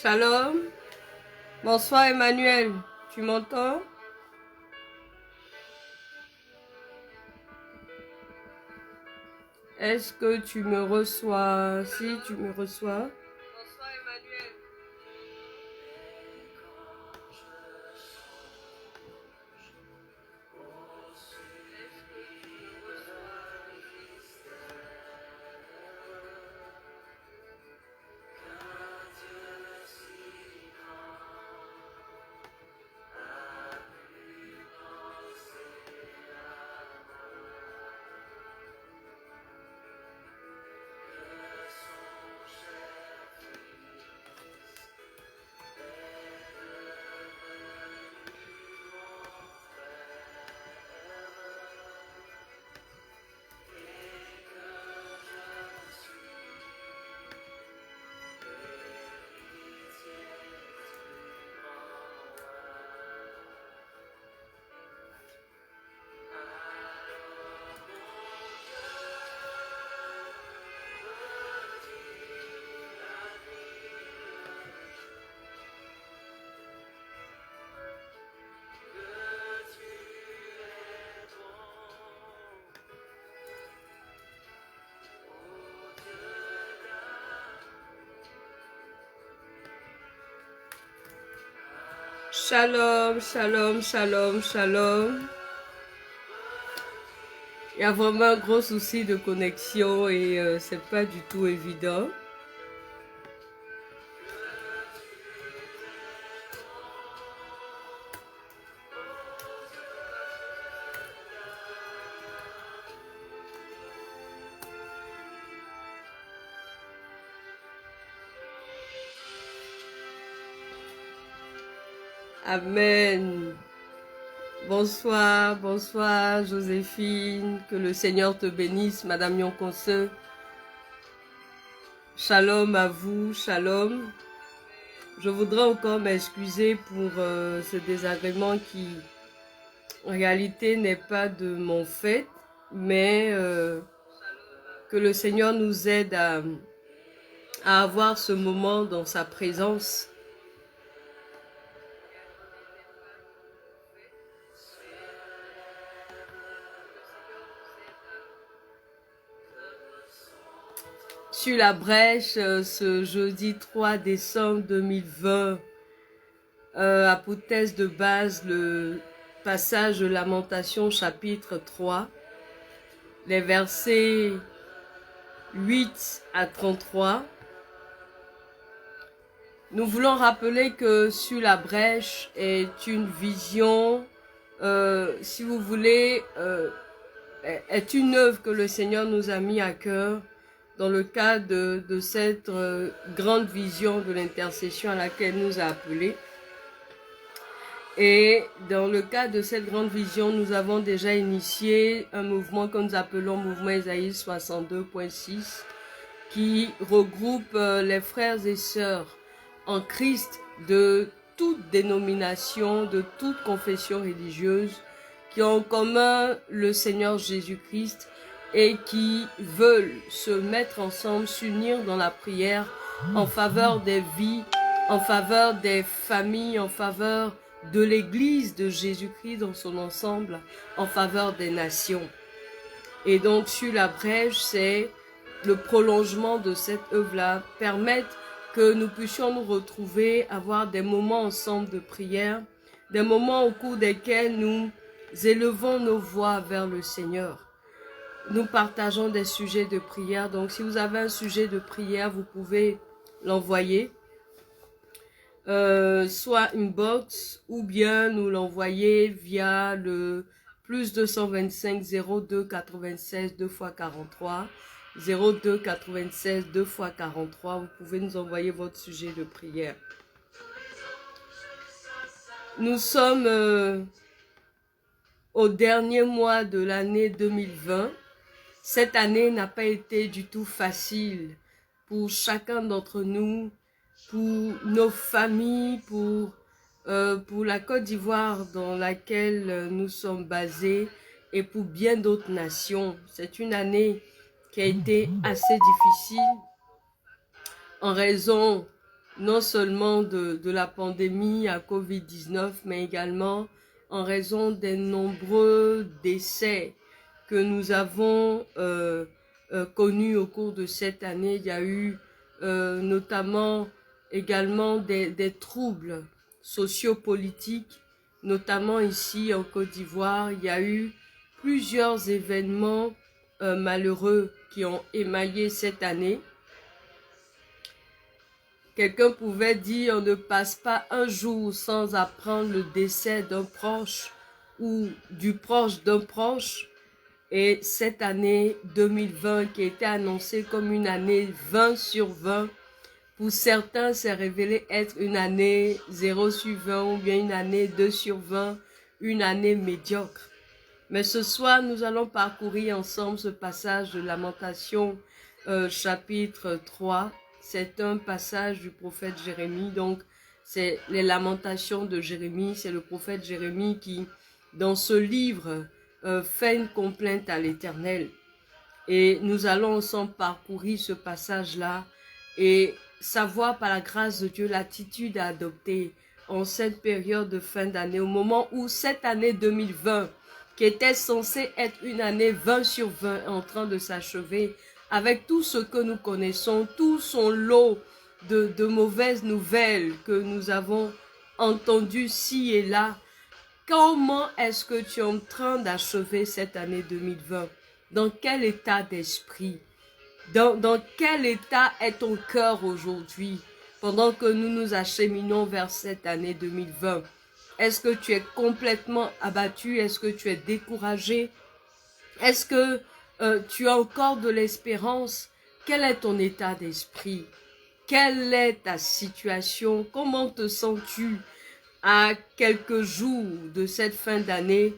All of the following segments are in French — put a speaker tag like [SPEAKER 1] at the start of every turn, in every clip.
[SPEAKER 1] Shalom. Bonsoir Emmanuel. Tu m'entends? Est-ce que tu me reçois? Si tu me reçois. Bonsoir Emmanuel. Shalom, shalom, shalom, shalom. Il y a vraiment un gros souci de connexion et c'est pas du tout évident. Amen. Bonsoir, bonsoir Joséphine. Que le Seigneur te bénisse, Madame Yonkonse. Shalom à vous, shalom. Je voudrais encore m'excuser pour ce désagrément qui, en réalité, n'est pas de mon fait, mais que le Seigneur nous aide à avoir ce moment dans sa présence. Sur la brèche, ce jeudi 3 décembre 2020, apôthèse de base, le passage de Lamentation chapitre 3, les versets 8 à 33. Nous voulons rappeler que Sur la brèche est une vision, si vous voulez, est une œuvre que le Seigneur nous a mis à cœur dans le cadre de cette grande vision de l'intercession à laquelle nous a appelés. Et dans le cadre de cette grande vision, nous avons déjà initié un mouvement que nous appelons Mouvement Ésaïe 62.6 qui regroupe les frères et sœurs en Christ de toute dénomination, de toute confession religieuse, qui ont en commun le Seigneur Jésus-Christ et qui veulent se mettre ensemble, s'unir dans la prière en faveur des vies, en faveur des familles, en faveur de l'Église de Jésus-Christ dans son ensemble, en faveur des nations. Et donc, Sur la brèche, c'est le prolongement de cette œuvre-là, permettre que nous puissions nous retrouver, avoir des moments ensemble de prière, des moments au cours desquels nous élevons nos voix vers le Seigneur. Nous partageons des sujets de prière, donc si vous avez un sujet de prière, vous pouvez l'envoyer, soit inbox, ou bien nous l'envoyer via le plus 225 02 96 2 x 43, 02 96 2 x 43, vous pouvez nous envoyer votre sujet de prière. Nous sommes au dernier mois de l'année 2020. Cette année n'a pas été du tout facile pour chacun d'entre nous, pour nos familles, pour la Côte d'Ivoire dans laquelle nous sommes basés et pour bien d'autres nations. C'est une année qui a été assez difficile en raison non seulement de la pandémie à Covid-19, mais également en raison des nombreux décès que nous avons connus au cours de cette année. Il y a eu notamment également des troubles sociopolitiques, notamment ici en Côte d'Ivoire. Il y a eu plusieurs événements malheureux qui ont émaillé cette année. Quelqu'un pouvait dire, on ne passe pas un jour sans apprendre le décès d'un proche ou du proche d'un proche. Et cette année 2020 qui a été annoncée comme une année 20 sur 20, pour certains s'est révélé être une année 0 sur 20 ou bien une année 2 sur 20, une année médiocre. Mais ce soir, nous allons parcourir ensemble ce passage de Lamentation chapitre 3. C'est un passage du prophète Jérémie, donc c'est les lamentations de Jérémie. C'est le prophète Jérémie qui, dans ce livre, fait une complainte à l'Éternel. Et nous allons ensemble parcourir ce passage-là et savoir par la grâce de Dieu l'attitude à adopter en cette période de fin d'année, au moment où cette année 2020, qui était censée être une année 20 sur 20, est en train de s'achever, avec tout ce que nous connaissons, tout son lot de mauvaises nouvelles que nous avons entendues ci et là. Comment est-ce que tu es en train d'achever cette année 2020? Dans quel état d'esprit? Dans quel état est ton cœur aujourd'hui pendant que nous nous acheminons vers cette année 2020? Est-ce que tu es complètement abattu? Est-ce que tu es découragé? Est-ce que tu as encore de l'espérance? Quel est ton état d'esprit? Quelle est ta situation? Comment te sens-tu à quelques jours de cette fin d'année,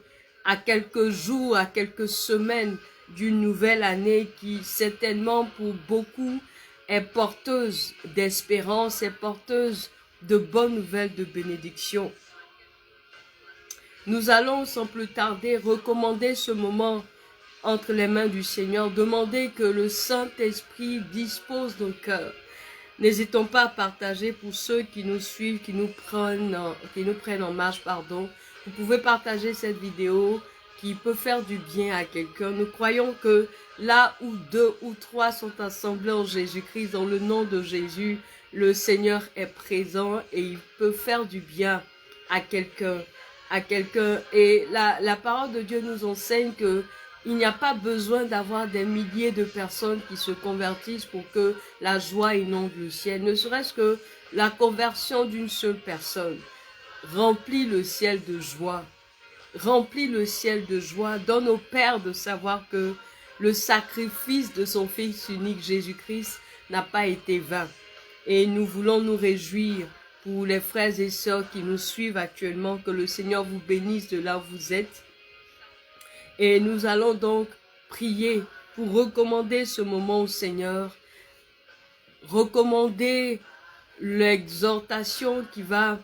[SPEAKER 1] à quelques jours, à quelques semaines d'une nouvelle année qui certainement pour beaucoup est porteuse d'espérance, est porteuse de bonnes nouvelles, de bénédiction. Nous allons sans plus tarder recommander ce moment entre les mains du Seigneur, demander que le Saint-Esprit dispose nos cœurs. N'hésitons pas à partager pour ceux qui nous suivent, qui nous prennent en marche, pardon. Vous pouvez partager cette vidéo qui peut faire du bien à quelqu'un. Nous croyons que là où 2 ou 3 sont assemblés en Jésus-Christ, dans le nom de Jésus, le Seigneur est présent et il peut faire du bien à quelqu'un. Et la parole de Dieu nous enseigne que il n'y a pas besoin d'avoir des milliers de personnes qui se convertissent pour que la joie inonde le ciel. Ne serait-ce que la conversion d'une seule personne remplit le ciel de joie. Remplit le ciel de joie. Donne au Père de savoir que le sacrifice de son Fils unique Jésus-Christ n'a pas été vain. Et nous voulons nous réjouir pour les frères et sœurs qui nous suivent actuellement. Que le Seigneur vous bénisse de là où vous êtes. Et nous allons donc prier pour recommander ce moment au Seigneur, recommander l'exhortation qui va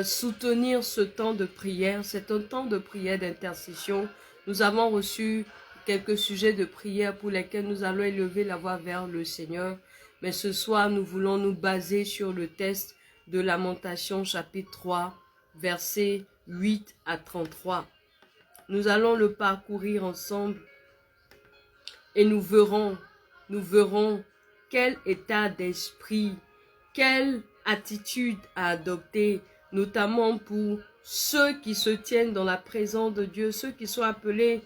[SPEAKER 1] soutenir ce temps de prière. C'est un temps de prière d'intercession. Nous avons reçu quelques sujets de prière pour lesquels nous allons élever la voix vers le Seigneur. Mais ce soir, nous voulons nous baser sur le texte de Lamentation chapitre 3, versets 8 à 33. Nous allons le parcourir ensemble et nous verrons quel état d'esprit, quelle attitude à adopter, notamment pour ceux qui se tiennent dans la présence de Dieu, ceux qui sont appelés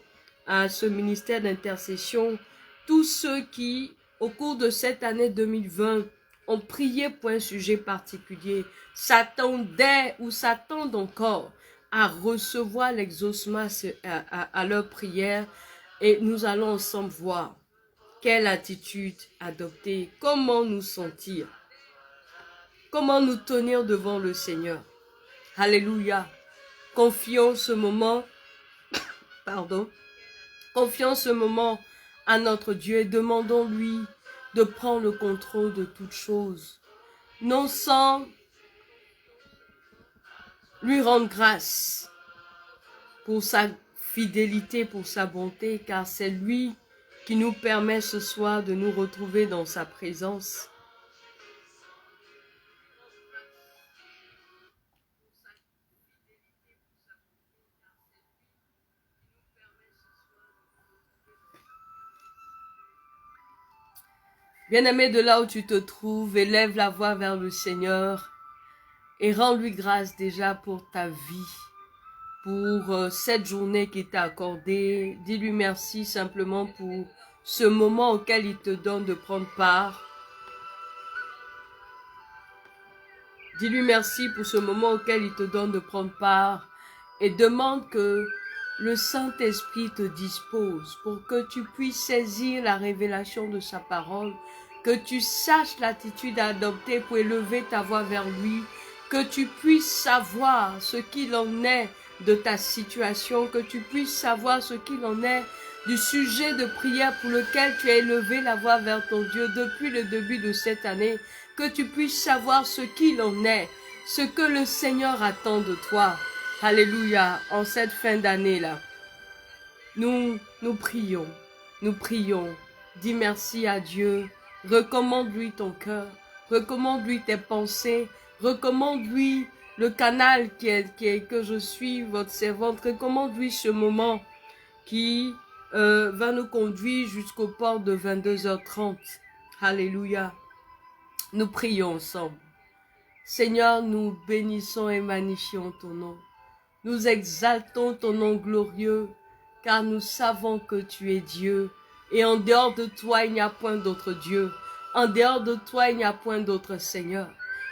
[SPEAKER 1] à ce ministère d'intercession, tous ceux qui, au cours de cette année 2020, ont prié pour un sujet particulier, s'attendaient ou s'attendent encore à recevoir l'exaucement à leur prière. Et nous allons ensemble voir quelle attitude adopter, comment nous sentir, comment nous tenir devant le Seigneur. Alléluia. Confions ce moment, confions ce moment à notre Dieu et demandons-lui de prendre le contrôle de toutes choses, non sans lui rendre grâce pour sa fidélité, pour sa bonté, car c'est lui qui nous permet ce soir de nous retrouver dans sa présence. Bien-aimé, de là où tu te trouves, élève la voix vers le Seigneur et rends-lui grâce déjà pour ta vie, pour cette journée qui t'a accordée. Dis-lui merci simplement pour ce moment auquel il te donne de prendre part. Dis-lui merci pour ce moment auquel il te donne de prendre part et demande que le Saint-Esprit te dispose pour que tu puisses saisir la révélation de sa parole, que tu saches l'attitude à adopter pour élever ta voix vers lui, que tu puisses savoir ce qu'il en est de ta situation, que tu puisses savoir ce qu'il en est du sujet de prière pour lequel tu as élevé la voix vers ton Dieu depuis le début de cette année, que tu puisses savoir ce qu'il en est, ce que le Seigneur attend de toi. Alléluia, en cette fin d'année-là, nous prions, dis merci à Dieu, recommande-lui ton cœur, recommande-lui tes pensées, recommande-lui le canal que je suis, votre servante, recommande-lui ce moment qui va nous conduire jusqu'au port de 22h30. Alléluia, nous prions ensemble. Seigneur, nous bénissons et magnifions ton nom. Nous exaltons ton nom glorieux, car nous savons que tu es Dieu. Et en dehors de toi, il n'y a point d'autre Dieu. En dehors de toi, il n'y a point d'autre Seigneur.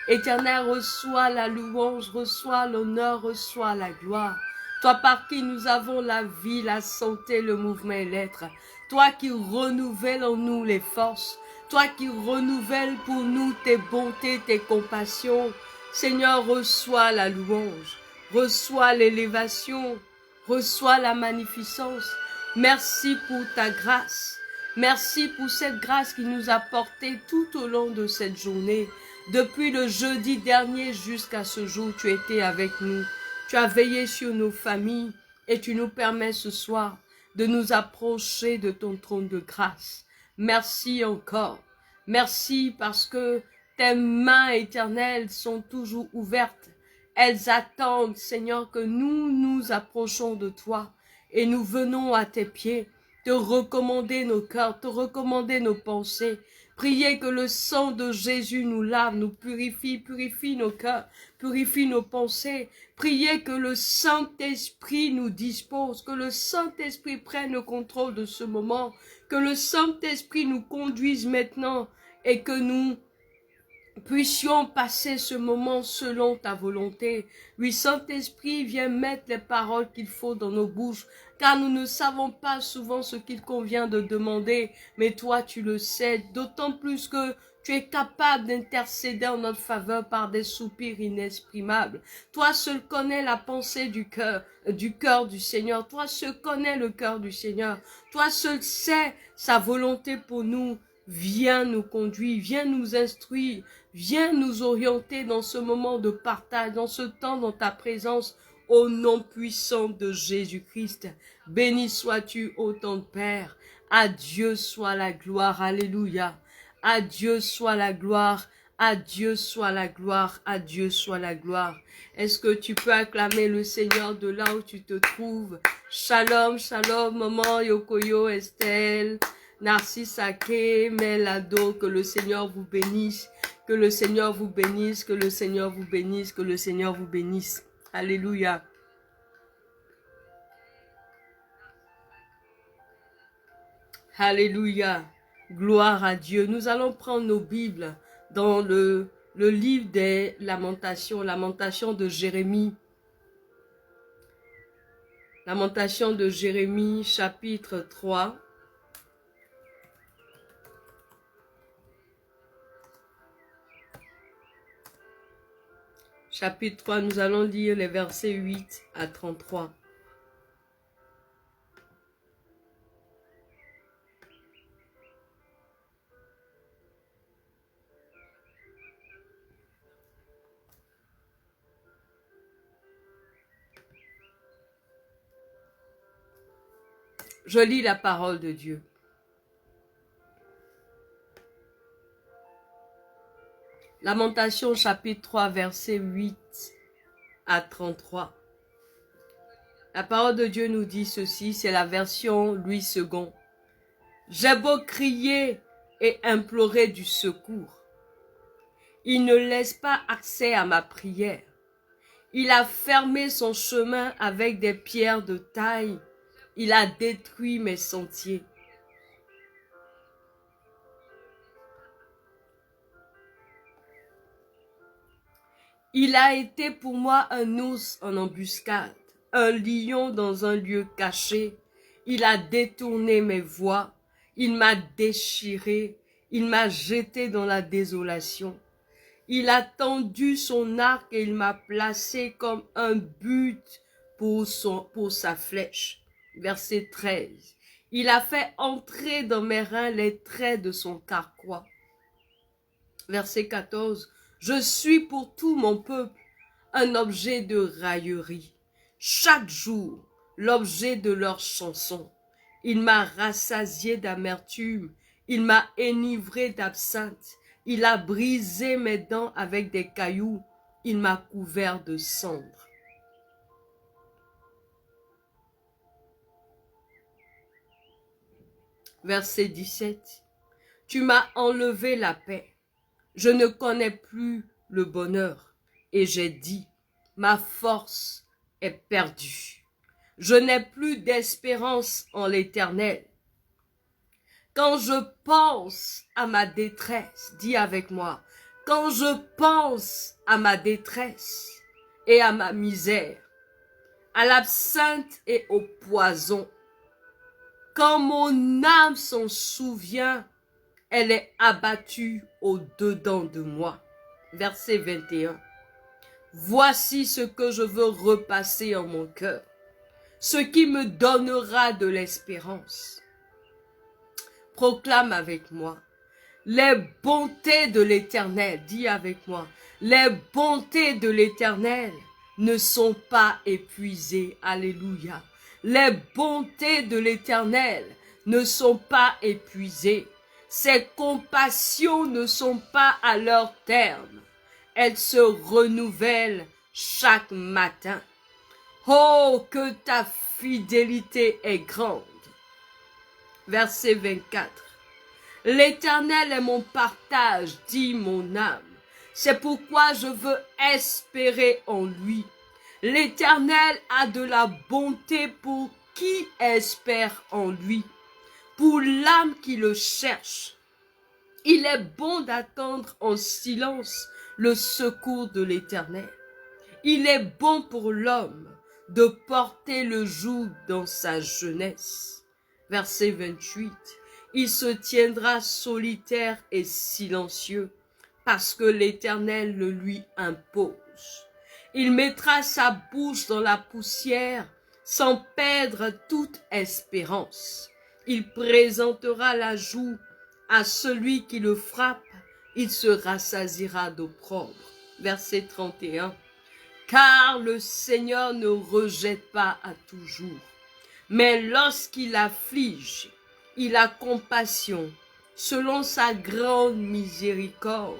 [SPEAKER 1] Éternel, reçois la louange, reçois l'honneur, reçois la gloire. Toi par qui nous avons la vie, la santé, le mouvement et l'être. Toi qui renouvelles en nous les forces. Toi qui renouvelles pour nous tes bontés, tes compassions. Seigneur, reçois la louange. Reçois l'élévation, reçois la magnificence. Merci pour ta grâce. Merci pour cette grâce qui nous a portés tout au long de cette journée. Depuis le jeudi dernier jusqu'à ce jour, tu étais avec nous. Tu as veillé sur nos familles et tu nous permets ce soir de nous approcher de ton trône de grâce. Merci encore. Merci parce que tes mains éternelles sont toujours ouvertes. Elles attendent, Seigneur, que nous nous approchons de toi et nous venons à tes pieds, te recommander nos cœurs, te recommander nos pensées. Prier que le sang de Jésus nous lave, nous purifie, purifie nos cœurs, purifie nos pensées. Prier que le Saint-Esprit nous dispose, que le Saint-Esprit prenne le contrôle de ce moment, que le Saint-Esprit nous conduise maintenant et que nous puissions passer ce moment selon ta volonté. Oui, Saint-Esprit, viens mettre les paroles qu'il faut dans nos bouches, car nous ne savons pas souvent ce qu'il convient de demander, mais toi tu le sais, d'autant plus que tu es capable d'intercéder en notre faveur par des soupirs inexprimables. Toi seul connais la pensée du cœur du Seigneur. Toi seul connais le cœur du Seigneur. Toi seul sais sa volonté pour nous. Viens nous conduire, viens nous instruire, viens nous orienter dans ce moment de partage, dans ce temps dans ta présence, au nom puissant de Jésus-Christ. Béni sois-tu, ô ton Père. À Dieu soit la gloire. Alléluia. À Dieu soit la gloire. À Dieu soit la gloire. À Dieu soit la gloire. Est-ce que tu peux acclamer le Seigneur de là où tu te trouves? Shalom, shalom, maman Yokoyo, Estelle, Narcisse Ake, Melado, que le Seigneur vous bénisse, que le Seigneur vous bénisse, que le Seigneur vous bénisse, que le Seigneur vous bénisse. Alléluia. Alléluia. Gloire à Dieu. Nous allons prendre nos Bibles dans le livre des Lamentations, Lamentation de Jérémie. Lamentation de Jérémie, chapitre 3. Chapitre 3, nous allons lire les versets 8 à 33. Je lis la parole de Dieu. Lamentation chapitre 3 versets 8 à 33. La parole de Dieu nous dit ceci, c'est la version Louis II. J'ai beau crier et implorer du secours. Il ne laisse pas accès à ma prière. Il a fermé son chemin avec des pierres de taille. Il a détruit mes sentiers. Il a été pour moi un ours en embuscade, un lion dans un lieu caché. Il a détourné mes voies, il m'a déchiré, il m'a jeté dans la désolation. Il a tendu son arc et il m'a placé comme un but pour sa flèche. Verset 13. Il a fait entrer dans mes reins les traits de son carquois. Verset 14. Je suis pour tout mon peuple un objet de raillerie. Chaque jour, l'objet de leurs chansons. Il m'a rassasié d'amertume. Il m'a enivré d'absinthe. Il a brisé mes dents avec des cailloux. Il m'a couvert de cendres. Verset 17. Tu m'as enlevé la paix. Je ne connais plus le bonheur. Et j'ai dit, ma force est perdue. Je n'ai plus d'espérance en l'Éternel. Quand je pense à ma détresse, dis avec moi, quand je pense à ma détresse et à ma misère, à l'absinthe et au poison, quand mon âme s'en souvient, elle est abattue au-dedans de moi. Verset 21. Voici ce que je veux repasser en mon cœur, ce qui me donnera de l'espérance. Proclame avec moi, les bontés de l'Éternel, dis avec moi, les bontés de l'Éternel ne sont pas épuisées. Alléluia. Les bontés de l'Éternel ne sont pas épuisées. Ses compassions ne sont pas à leur terme. Elles se renouvellent chaque matin. Oh, que ta fidélité est grande. Verset 24. L'Éternel est mon partage, dit mon âme. C'est pourquoi je veux espérer en lui. L'Éternel a de la bonté pour qui espère en lui, pour l'âme qui le cherche. Il est bon d'attendre en silence le secours de l'Éternel. Il est bon pour l'homme de porter le joug dans sa jeunesse. Verset 28. Il se tiendra solitaire et silencieux parce que l'Éternel le lui impose. Il mettra sa bouche dans la poussière sans perdre toute espérance. Il présentera la joue à celui qui le frappe. Il se rassasiera d'opprobre. Verset 31. Car le Seigneur ne rejette pas à toujours, mais lorsqu'il afflige, il a compassion selon sa grande miséricorde,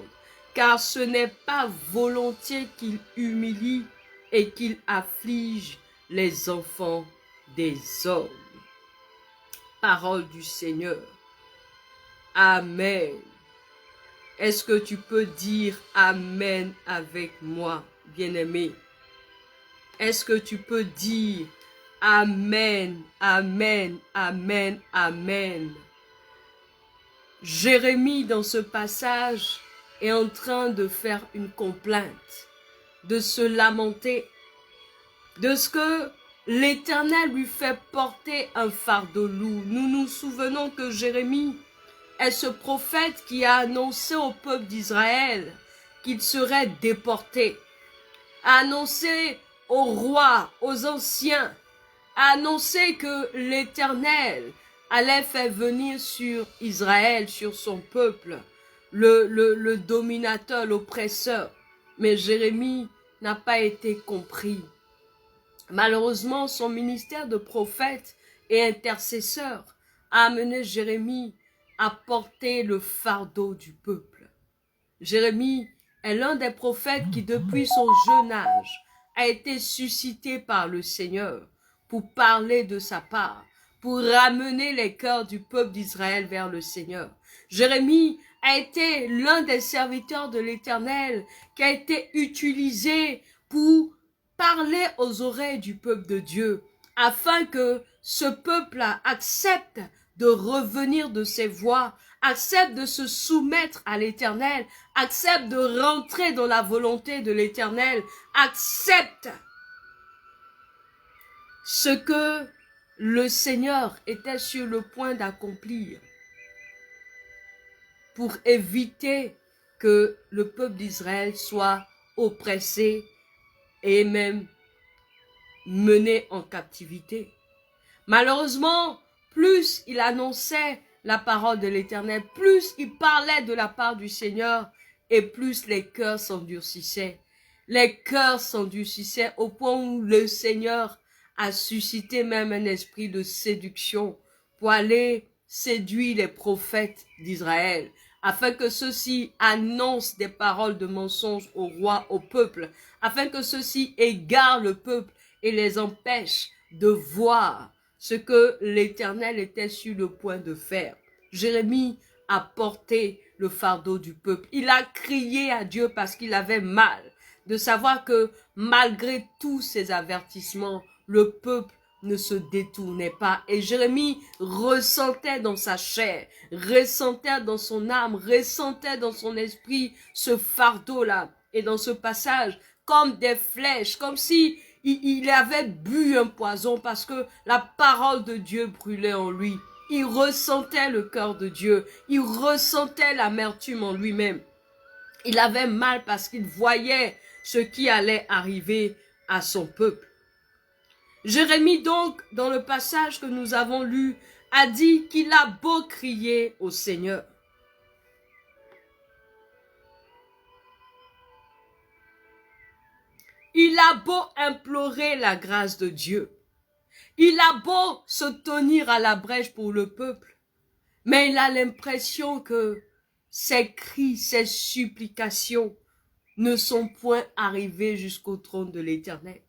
[SPEAKER 1] car ce n'est pas volontiers qu'il humilie et qu'il afflige les enfants des hommes. Parole du Seigneur. Amen. Est-ce que tu peux dire Amen avec moi, bien-aimé? Est-ce que tu peux dire Amen, Amen, Amen, Amen? Jérémie, dans ce passage, est en train de faire une complainte, de se lamenter, de ce que l'Éternel lui fait porter un fardeau lourd. Nous nous souvenons que Jérémie est ce prophète qui a annoncé au peuple d'Israël qu'il serait déporté, a annoncé aux rois, aux anciens, a annoncé que l'Éternel allait faire venir sur Israël, sur son peuple, le dominateur, l'oppresseur. Mais Jérémie n'a pas été compris. Malheureusement, son ministère de prophète et intercesseur a amené Jérémie à porter le fardeau du peuple. Jérémie est l'un des prophètes qui, depuis son jeune âge, a été suscité par le Seigneur pour parler de sa part, pour ramener les cœurs du peuple d'Israël vers le Seigneur. Jérémie a été l'un des serviteurs de l'Éternel qui a été utilisé pour parler aux oreilles du peuple de Dieu, afin que ce peuple-là accepte de revenir de ses voies, accepte de se soumettre à l'Éternel, accepte de rentrer dans la volonté de l'Éternel, accepte ce que le Seigneur était sur le point d'accomplir pour éviter que le peuple d'Israël soit oppressé et même mené en captivité. Malheureusement, plus il annonçait la parole de l'Éternel, plus il parlait de la part du Seigneur, et plus les cœurs s'endurcissaient. Les cœurs s'endurcissaient au point où le Seigneur a suscité même un esprit de séduction pour aller séduire les prophètes d'Israël, afin que ceux-ci annoncent des paroles de mensonge au roi, au peuple, afin que ceux-ci égarent le peuple et les empêchent de voir ce que l'Éternel était sur le point de faire. Jérémie a porté le fardeau du peuple. Il a crié à Dieu parce qu'il avait mal de savoir que malgré tous ces avertissements, le peuple ne se détournait pas. Et Jérémie ressentait dans sa chair, ressentait dans son âme, ressentait dans son esprit ce fardeau-là. Et dans ce passage, comme des flèches, comme si il avait bu un poison parce que la parole de Dieu brûlait en lui. Il ressentait le cœur de Dieu. Il ressentait l'amertume en lui-même. Il avait mal parce qu'il voyait ce qui allait arriver à son peuple. Jérémie donc, dans le passage que nous avons lu, a dit qu'il a beau crier au Seigneur. Il a beau implorer la grâce de Dieu. Il a beau se tenir à la brèche pour le peuple. Mais il a l'impression que ses cris, ses supplications ne sont point arrivés jusqu'au trône de l'Éternel.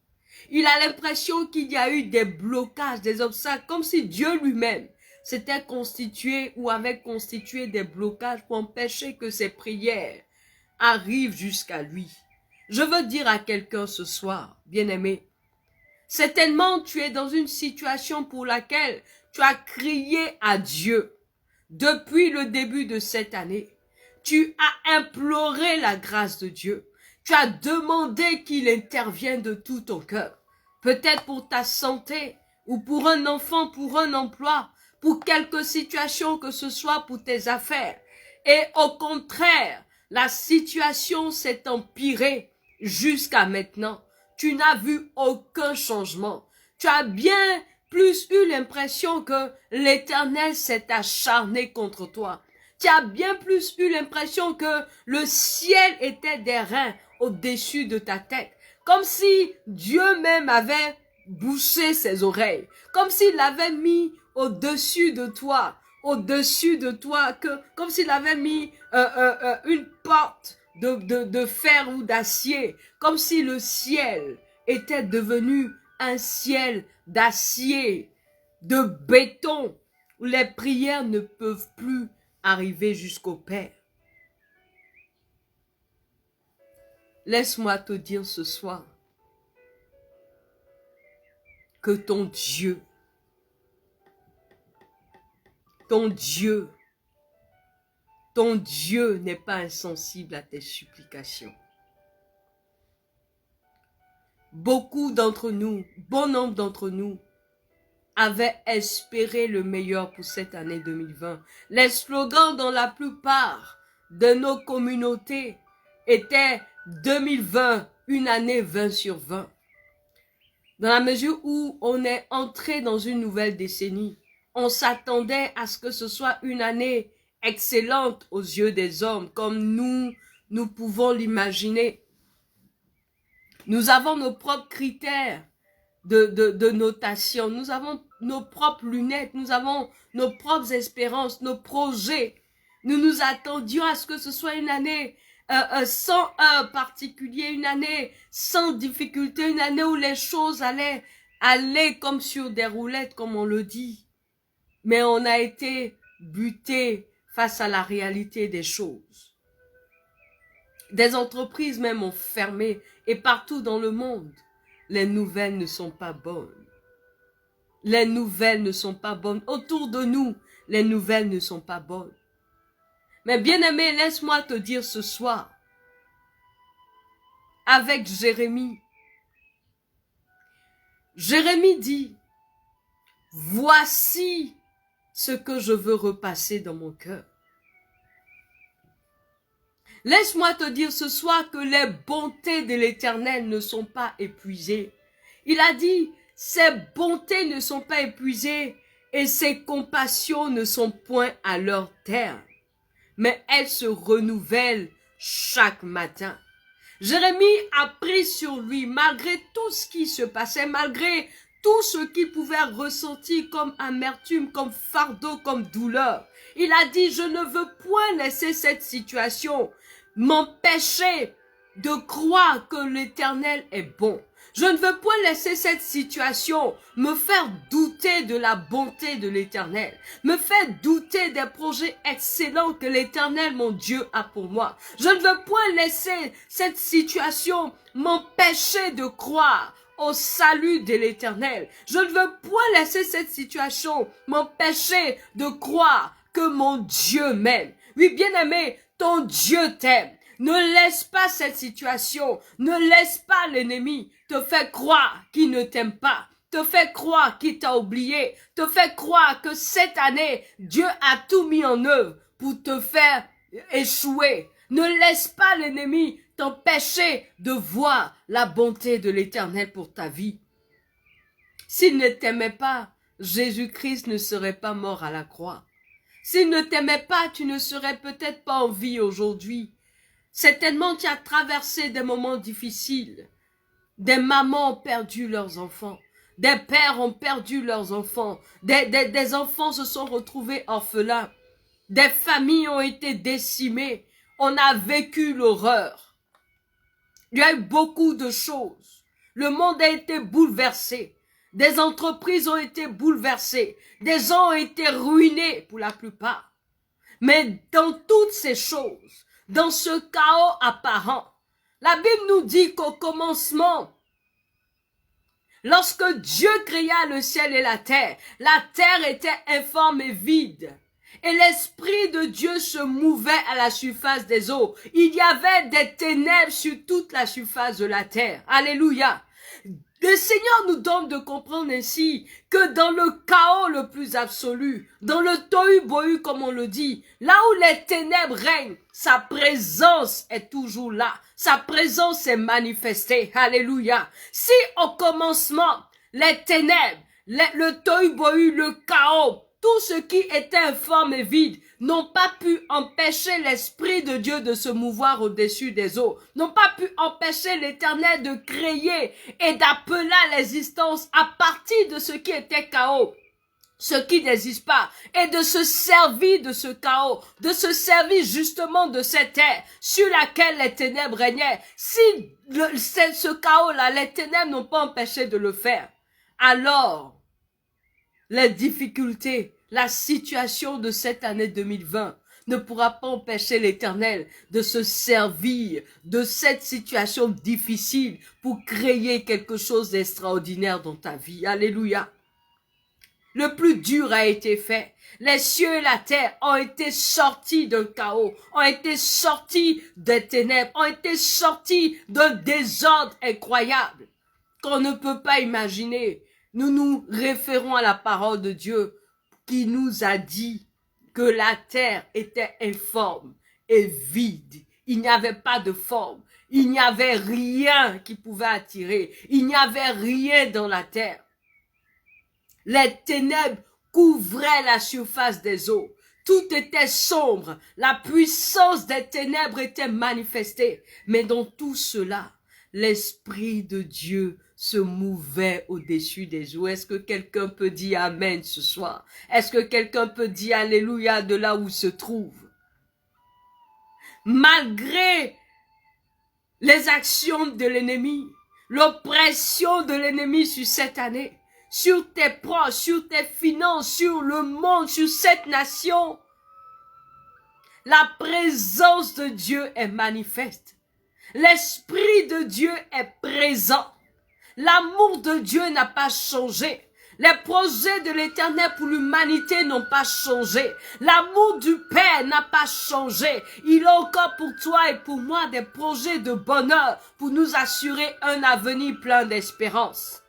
[SPEAKER 1] Il a l'impression qu'il y a eu des blocages, des obstacles, comme si Dieu lui-même s'était constitué ou avait constitué des blocages pour empêcher que ses prières arrivent jusqu'à lui. Je veux dire à quelqu'un ce soir, bien-aimé, certainement tu es dans une situation pour laquelle tu as crié à Dieu depuis le début de cette année. Tu as imploré la grâce de Dieu. Tu as demandé qu'il intervienne de tout ton cœur. Peut-être pour ta santé, ou pour un enfant, pour un emploi, pour quelque situation que ce soit pour tes affaires. Et au contraire, la situation s'est empirée jusqu'à maintenant. Tu n'as vu aucun changement. Tu as bien plus eu l'impression que l'Éternel s'est acharné contre toi. Tu as bien plus eu l'impression que le ciel était des reins au-dessus de ta tête. Comme si Dieu même avait bouché ses oreilles. Comme s'il avait mis au-dessus de toi, comme s'il avait mis une porte de fer ou d'acier. Comme si le ciel était devenu un ciel d'acier, de béton, où les prières ne peuvent plus arriver jusqu'au Père. Laisse-moi te dire ce soir que ton Dieu n'est pas insensible à tes supplications. Beaucoup d'entre nous, bon nombre d'entre nous, avaient espéré le meilleur pour cette année 2020. Les slogans dans la plupart de nos communautés étaient 2020, une année 20 sur 20. Dans la mesure où on est entré dans une nouvelle décennie, on s'attendait à ce que ce soit une année excellente aux yeux des hommes, comme nous pouvons l'imaginer. Nous avons nos propres critères de notation, nous avons nos propres lunettes, nous avons nos propres espérances, nos projets. Nous nous attendions à ce que ce soit une année sans heurts particulier, une année sans difficulté, une année où les choses allaient aller comme sur des roulettes, comme on le dit. Mais on a été buté face à la réalité des choses. Des entreprises même ont fermé et partout dans le monde, les nouvelles ne sont pas bonnes. Les nouvelles ne sont pas bonnes. Autour de nous, les nouvelles ne sont pas bonnes. Mais bien-aimé, laisse-moi te dire ce soir, avec Jérémie, Jérémie dit, voici ce que je veux repasser dans mon cœur. Laisse-moi te dire ce soir que les bontés de l'Éternel ne sont pas épuisées. Il a dit, ses bontés ne sont pas épuisées et ses compassions ne sont point à leur terme, mais elles se renouvellent chaque matin. Jérémie a pris sur lui, malgré tout ce qui se passait, malgré tout ce qu'il pouvait ressentir comme amertume, comme fardeau, comme douleur. Il a dit, je ne veux point laisser cette situation m'empêcher de croire que l'Éternel est bon. Je ne veux point laisser cette situation me faire douter de la bonté de l'Éternel, me faire douter des projets excellents que l'Éternel, mon Dieu, a pour moi. Je ne veux point laisser cette situation m'empêcher de croire au salut de l'Éternel. Je ne veux point laisser cette situation m'empêcher de croire que mon Dieu m'aime. Oui, bien-aimé, ton Dieu t'aime. Ne laisse pas cette situation, ne laisse pas l'ennemi te faire croire qu'il ne t'aime pas, te fait croire qu'il t'a oublié, te fait croire que cette année, Dieu a tout mis en œuvre pour te faire échouer. Ne laisse pas l'ennemi t'empêcher de voir la bonté de l'Éternel pour ta vie. S'il ne t'aimait pas, Jésus-Christ ne serait pas mort à la croix. S'il ne t'aimait pas, tu ne serais peut-être pas en vie aujourd'hui. Certainement, tu as traversé des moments difficiles. Des mamans ont perdu leurs enfants. Des pères ont perdu leurs enfants. Des enfants se sont retrouvés orphelins. Des familles ont été décimées. On a vécu l'horreur. Il y a eu beaucoup de choses. Le monde a été bouleversé. Des entreprises ont été bouleversées. Des gens ont été ruinés pour la plupart. Mais dans toutes ces choses, dans ce chaos apparent, la Bible nous dit qu'au commencement, lorsque Dieu créa le ciel et la terre était informe et vide. Et l'Esprit de Dieu se mouvait à la surface des eaux. Il y avait des ténèbres sur toute la surface de la terre. Alléluia. Le Seigneur nous donne de comprendre ainsi que dans le chaos le plus absolu, dans le tohu-bohu comme on le dit, là où les ténèbres règnent, sa présence est toujours là. Sa présence est manifestée. Alléluia. Si au commencement, les ténèbres, le tohu-bohu, le chaos, tout ce qui était informe et vide, n'ont pas pu empêcher l'Esprit de Dieu de se mouvoir au-dessus des eaux, n'ont pas pu empêcher l'Éternel de créer et d'appeler à l'existence à partir de ce qui était chaos, ce qui n'existe pas, et de se servir de ce chaos, de se servir justement de cette terre sur laquelle les ténèbres régnaient. Si ce chaos-là, les ténèbres n'ont pas empêché de le faire, alors les difficultés, la situation de cette année 2020 ne pourra pas empêcher l'Éternel de se servir de cette situation difficile pour créer quelque chose d'extraordinaire dans ta vie. Alléluia. Le plus dur a été fait. Les cieux et la terre ont été sortis d'un chaos, ont été sortis des ténèbres, ont été sortis d'un désordre incroyable qu'on ne peut pas imaginer. Nous nous référons à la parole de Dieu qui nous a dit que la terre était informe et vide. Il n'y avait pas de forme. Il n'y avait rien qui pouvait attirer. Il n'y avait rien dans la terre. Les ténèbres couvraient la surface des eaux. Tout était sombre. La puissance des ténèbres était manifestée. Mais dans tout cela, l'Esprit de Dieu se mouvait au-dessus des eaux. Est-ce que quelqu'un peut dire Amen ce soir? Est-ce que quelqu'un peut dire Alléluia de là où il se trouve? Malgré les actions de l'ennemi, l'oppression de l'ennemi sur cette année, sur tes proches, sur tes finances, sur le monde, sur cette nation. La présence de Dieu est manifeste. L'Esprit de Dieu est présent. L'amour de Dieu n'a pas changé. Les projets de l'Éternel pour l'humanité n'ont pas changé. L'amour du Père n'a pas changé. Il a encore pour toi et pour moi des projets de bonheur pour nous assurer un avenir plein d'espérance.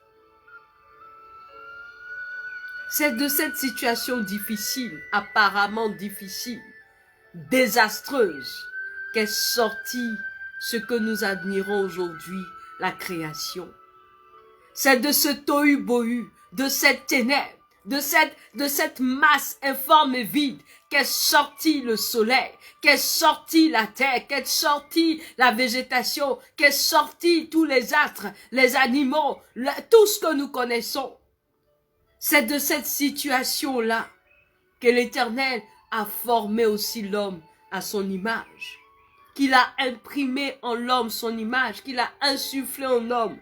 [SPEAKER 1] C'est de cette situation difficile, apparemment difficile, désastreuse, qu'est sorti ce que nous admirons aujourd'hui, la création. C'est de ce tohu-bohu, de cette ténèbre, de cette masse informe et vide qu'est sorti le soleil, qu'est sorti la terre, qu'est sorti la végétation, qu'est sorti tous les astres, les animaux, tout ce que nous connaissons. C'est de cette situation-là que l'Éternel a formé aussi l'homme à son image, qu'il a imprimé en l'homme son image, qu'il a insufflé en l'homme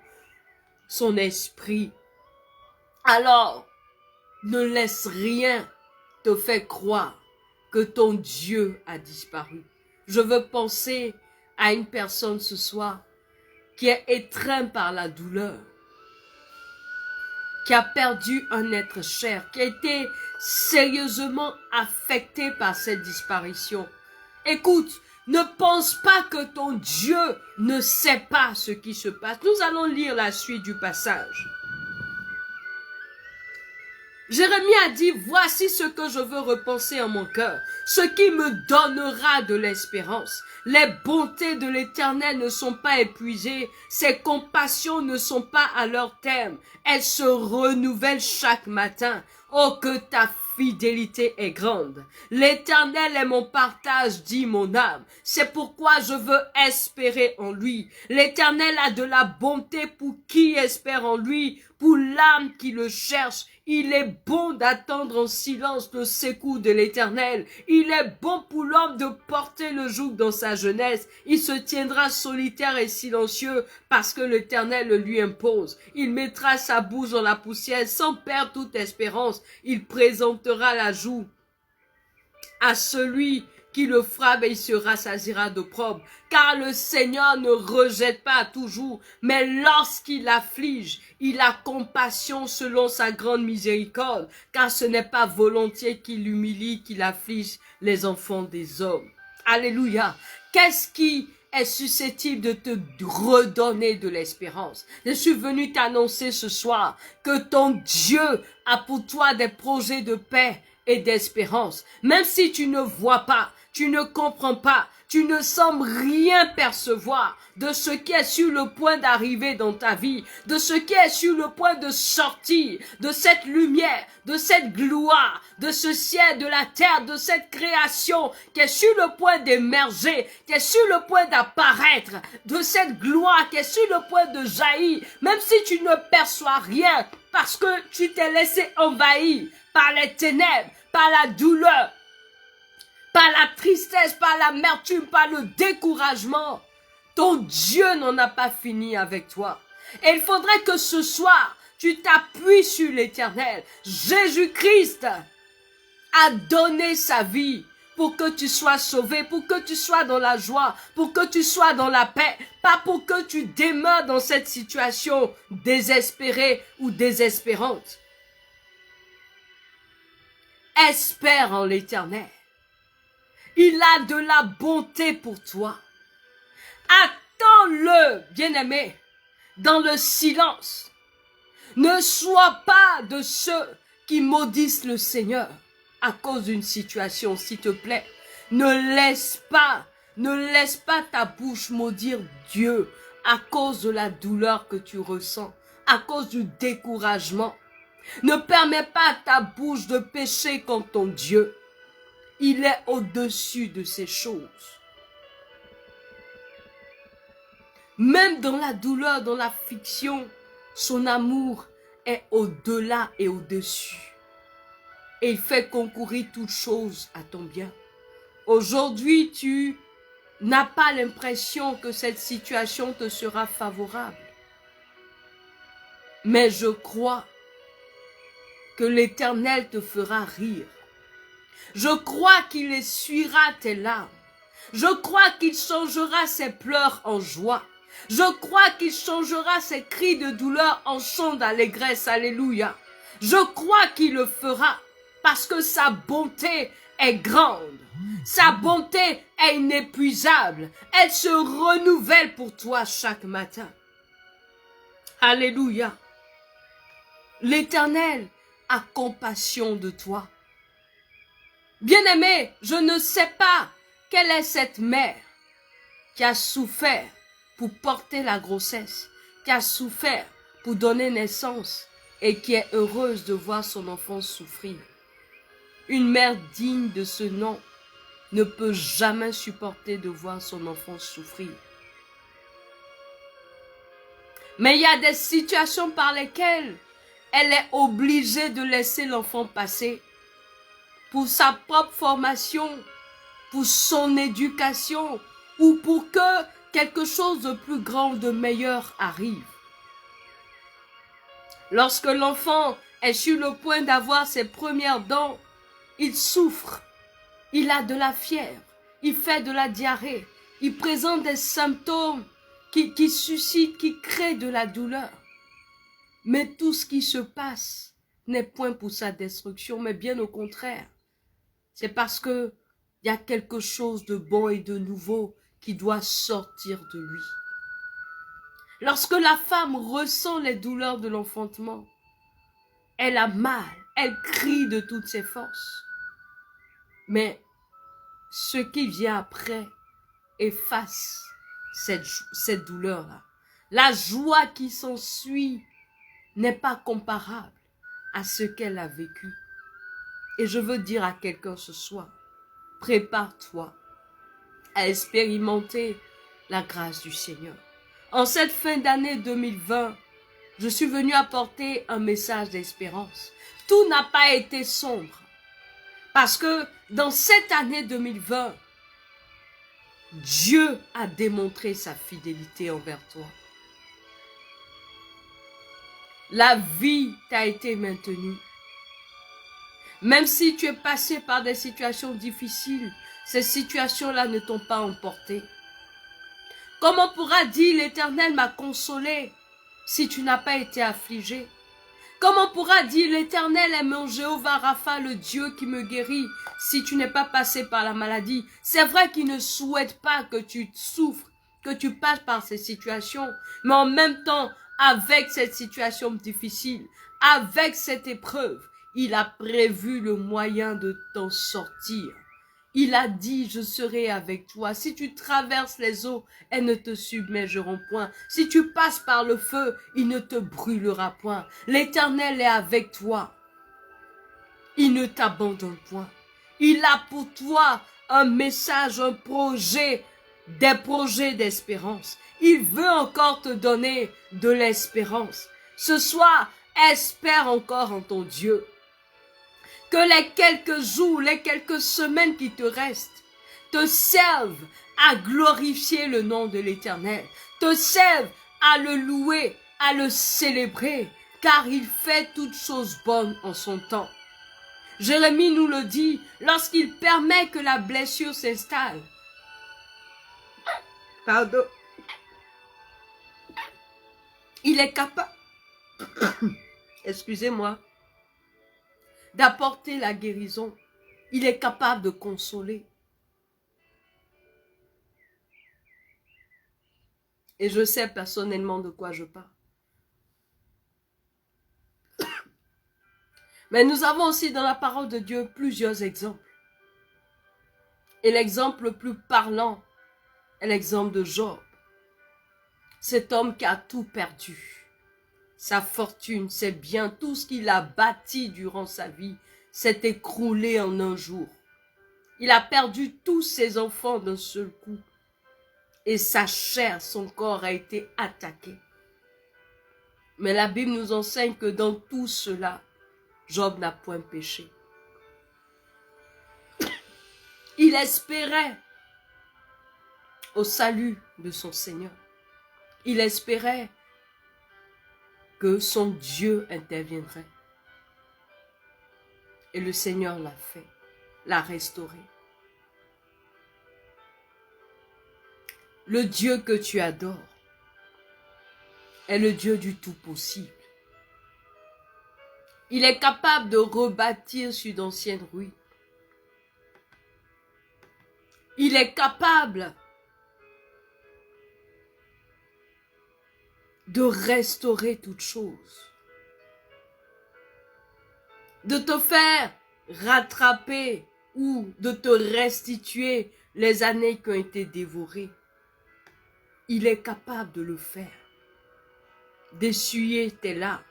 [SPEAKER 1] son esprit. Alors, ne laisse rien te faire croire que ton Dieu a disparu. Je veux penser à une personne ce soir qui est étreinte par la douleur, qui a perdu un être cher, qui a été sérieusement affecté par cette disparition. Écoute, ne pense pas que ton Dieu ne sait pas ce qui se passe. Nous allons lire la suite du passage. Jérémie a dit, voici ce que je veux repenser en mon cœur, ce qui me donnera de l'espérance. Les bontés de l'Éternel ne sont pas épuisées, ses compassions ne sont pas à leur terme. Elles se renouvellent chaque matin. Oh, que ta fidélité est grande. L'Éternel est mon partage, dit mon âme. C'est pourquoi je veux espérer en lui. L'Éternel a de la bonté pour qui espère en lui, pour l'âme qui le cherche. Il est bon d'attendre en silence le secours de l'Éternel. Il est bon pour l'homme de porter le joug dans sa jeunesse. Il se tiendra solitaire et silencieux parce que l'Éternel le lui impose. Il mettra sa bouche dans la poussière sans perdre toute espérance. Il présentera la joue à celui qui le frappe et il se rassasiera d'opprobre. Car le Seigneur ne rejette pas toujours, mais lorsqu'il afflige, il a compassion selon sa grande miséricorde, car ce n'est pas volontiers qu'il humilie, qu'il afflige les enfants des hommes. Alléluia. Qu'est-ce qui est susceptible de te redonner de l'espérance? Je suis venu t'annoncer ce soir que ton Dieu a pour toi des projets de paix et d'espérance. Même si tu ne vois pas, tu ne comprends pas, tu ne sembles rien percevoir de ce qui est sur le point d'arriver dans ta vie, de ce qui est sur le point de sortir, de cette lumière, de cette gloire, de ce ciel, de la terre, de cette création qui est sur le point d'émerger, qui est sur le point d'apparaître, de cette gloire qui est sur le point de jaillir, même si tu ne perçois rien, parce que tu t'es laissé envahir par les ténèbres, par la douleur, par la tristesse, par l'amertume, par le découragement. Ton Dieu n'en a pas fini avec toi. Et il faudrait que ce soir, tu t'appuies sur l'Éternel. Jésus-Christ a donné sa vie pour que tu sois sauvé, pour que tu sois dans la joie, pour que tu sois dans la paix, pas pour que tu demeures dans cette situation désespérée ou désespérante. Espère en l'Éternel. Il a de la bonté pour toi. Attends-le, bien-aimé, dans le silence. Ne sois pas de ceux qui maudissent le Seigneur à cause d'une situation, s'il te plaît. Ne laisse pas ta bouche maudire Dieu à cause de la douleur que tu ressens, à cause du découragement. Ne permets pas à ta bouche de pécher contre ton Dieu. Il est au-dessus de ces choses. Même dans la douleur, dans l'affliction, son amour est au-delà et au-dessus. Et il fait concourir toutes choses à ton bien. Aujourd'hui, tu n'as pas l'impression que cette situation te sera favorable. Mais je crois que l'Éternel te fera rire. Je crois qu'il essuiera tes larmes. Je crois qu'il changera ses pleurs en joie. Je crois qu'il changera ses cris de douleur en chants d'allégresse. Alléluia. Je crois qu'il le fera parce que sa bonté est grande. Sa bonté est inépuisable. Elle se renouvelle pour toi chaque matin. Alléluia. L'Éternel a compassion de toi. Bien-aimé, je ne sais pas quelle est cette mère qui a souffert pour porter la grossesse, qui a souffert pour donner naissance et qui est heureuse de voir son enfant souffrir. Une mère digne de ce nom ne peut jamais supporter de voir son enfant souffrir. Mais il y a des situations par lesquelles elle est obligée de laisser l'enfant passer pour sa propre formation, pour son éducation ou pour que quelque chose de plus grand, de meilleur arrive. Lorsque l'enfant est sur le point d'avoir ses premières dents, il souffre, il a de la fièvre, il fait de la diarrhée, il présente des symptômes qui suscitent, qui créent de la douleur. Mais tout ce qui se passe n'est point pour sa destruction, mais bien au contraire. C'est parce que il y a quelque chose de bon et de nouveau qui doit sortir de lui. Lorsque la femme ressent les douleurs de l'enfantement, elle a mal, elle crie de toutes ses forces. Mais ce qui vient après efface cette douleur-là. La joie qui s'ensuit n'est pas comparable à ce qu'elle a vécu. Et je veux dire à quelqu'un ce soir, prépare-toi à expérimenter la grâce du Seigneur. En cette fin d'année 2020, je suis venu apporter un message d'espérance. Tout n'a pas été sombre. Parce que dans cette année 2020, Dieu a démontré sa fidélité envers toi. La vie t'a été maintenue. Même si tu es passé par des situations difficiles, ces situations-là ne t'ont pas emporté. Comment pourra dire l'Éternel m'a consolé si tu n'as pas été affligé? Comment pourra dire l'Éternel est mon Jéhovah Rapha, le Dieu qui me guérit, si tu n'es pas passé par la maladie? C'est vrai qu'il ne souhaite pas que tu souffres, que tu passes par ces situations, mais en même temps, avec cette situation difficile, avec cette épreuve, il a prévu le moyen de t'en sortir. Il a dit, je serai avec toi. Si tu traverses les eaux, elles ne te submergeront point. Si tu passes par le feu, il ne te brûlera point. L'Éternel est avec toi. Il ne t'abandonne point. Il a pour toi un message, un projet, des projets d'espérance. Il veut encore te donner de l'espérance. Ce soir, espère encore en ton Dieu. Que les quelques jours, les quelques semaines qui te restent, te servent à glorifier le nom de l'Éternel, te servent à le louer, à le célébrer, car il fait toutes choses bonnes en son temps. Jérémie nous le dit, lorsqu'il permet que la blessure s'installe. Pardon. Il est capable, excusez-moi, d'apporter la guérison. Il est capable de consoler. Et je sais personnellement de quoi je parle. Mais nous avons aussi dans la parole de Dieu plusieurs exemples. Et l'exemple le plus parlant est l'exemple de Job. Cet homme qui a tout perdu. Sa fortune, ses biens, tout ce qu'il a bâti durant sa vie s'est écroulé en un jour. Il a perdu tous ses enfants d'un seul coup. Et sa chair, son corps a été attaqué. Mais la Bible nous enseigne que dans tout cela, Job n'a point péché. Il espérait au salut de son Seigneur. Il espérait que son Dieu interviendrait. Et le Seigneur l'a fait, l'a restauré. Le Dieu que tu adores est le Dieu du tout possible. Il est capable de rebâtir sur d'anciennes ruines. Il est capable de restaurer toutes choses, de te faire rattraper ou de te restituer les années qui ont été dévorées. Il est capable de le faire, d'essuyer tes larmes.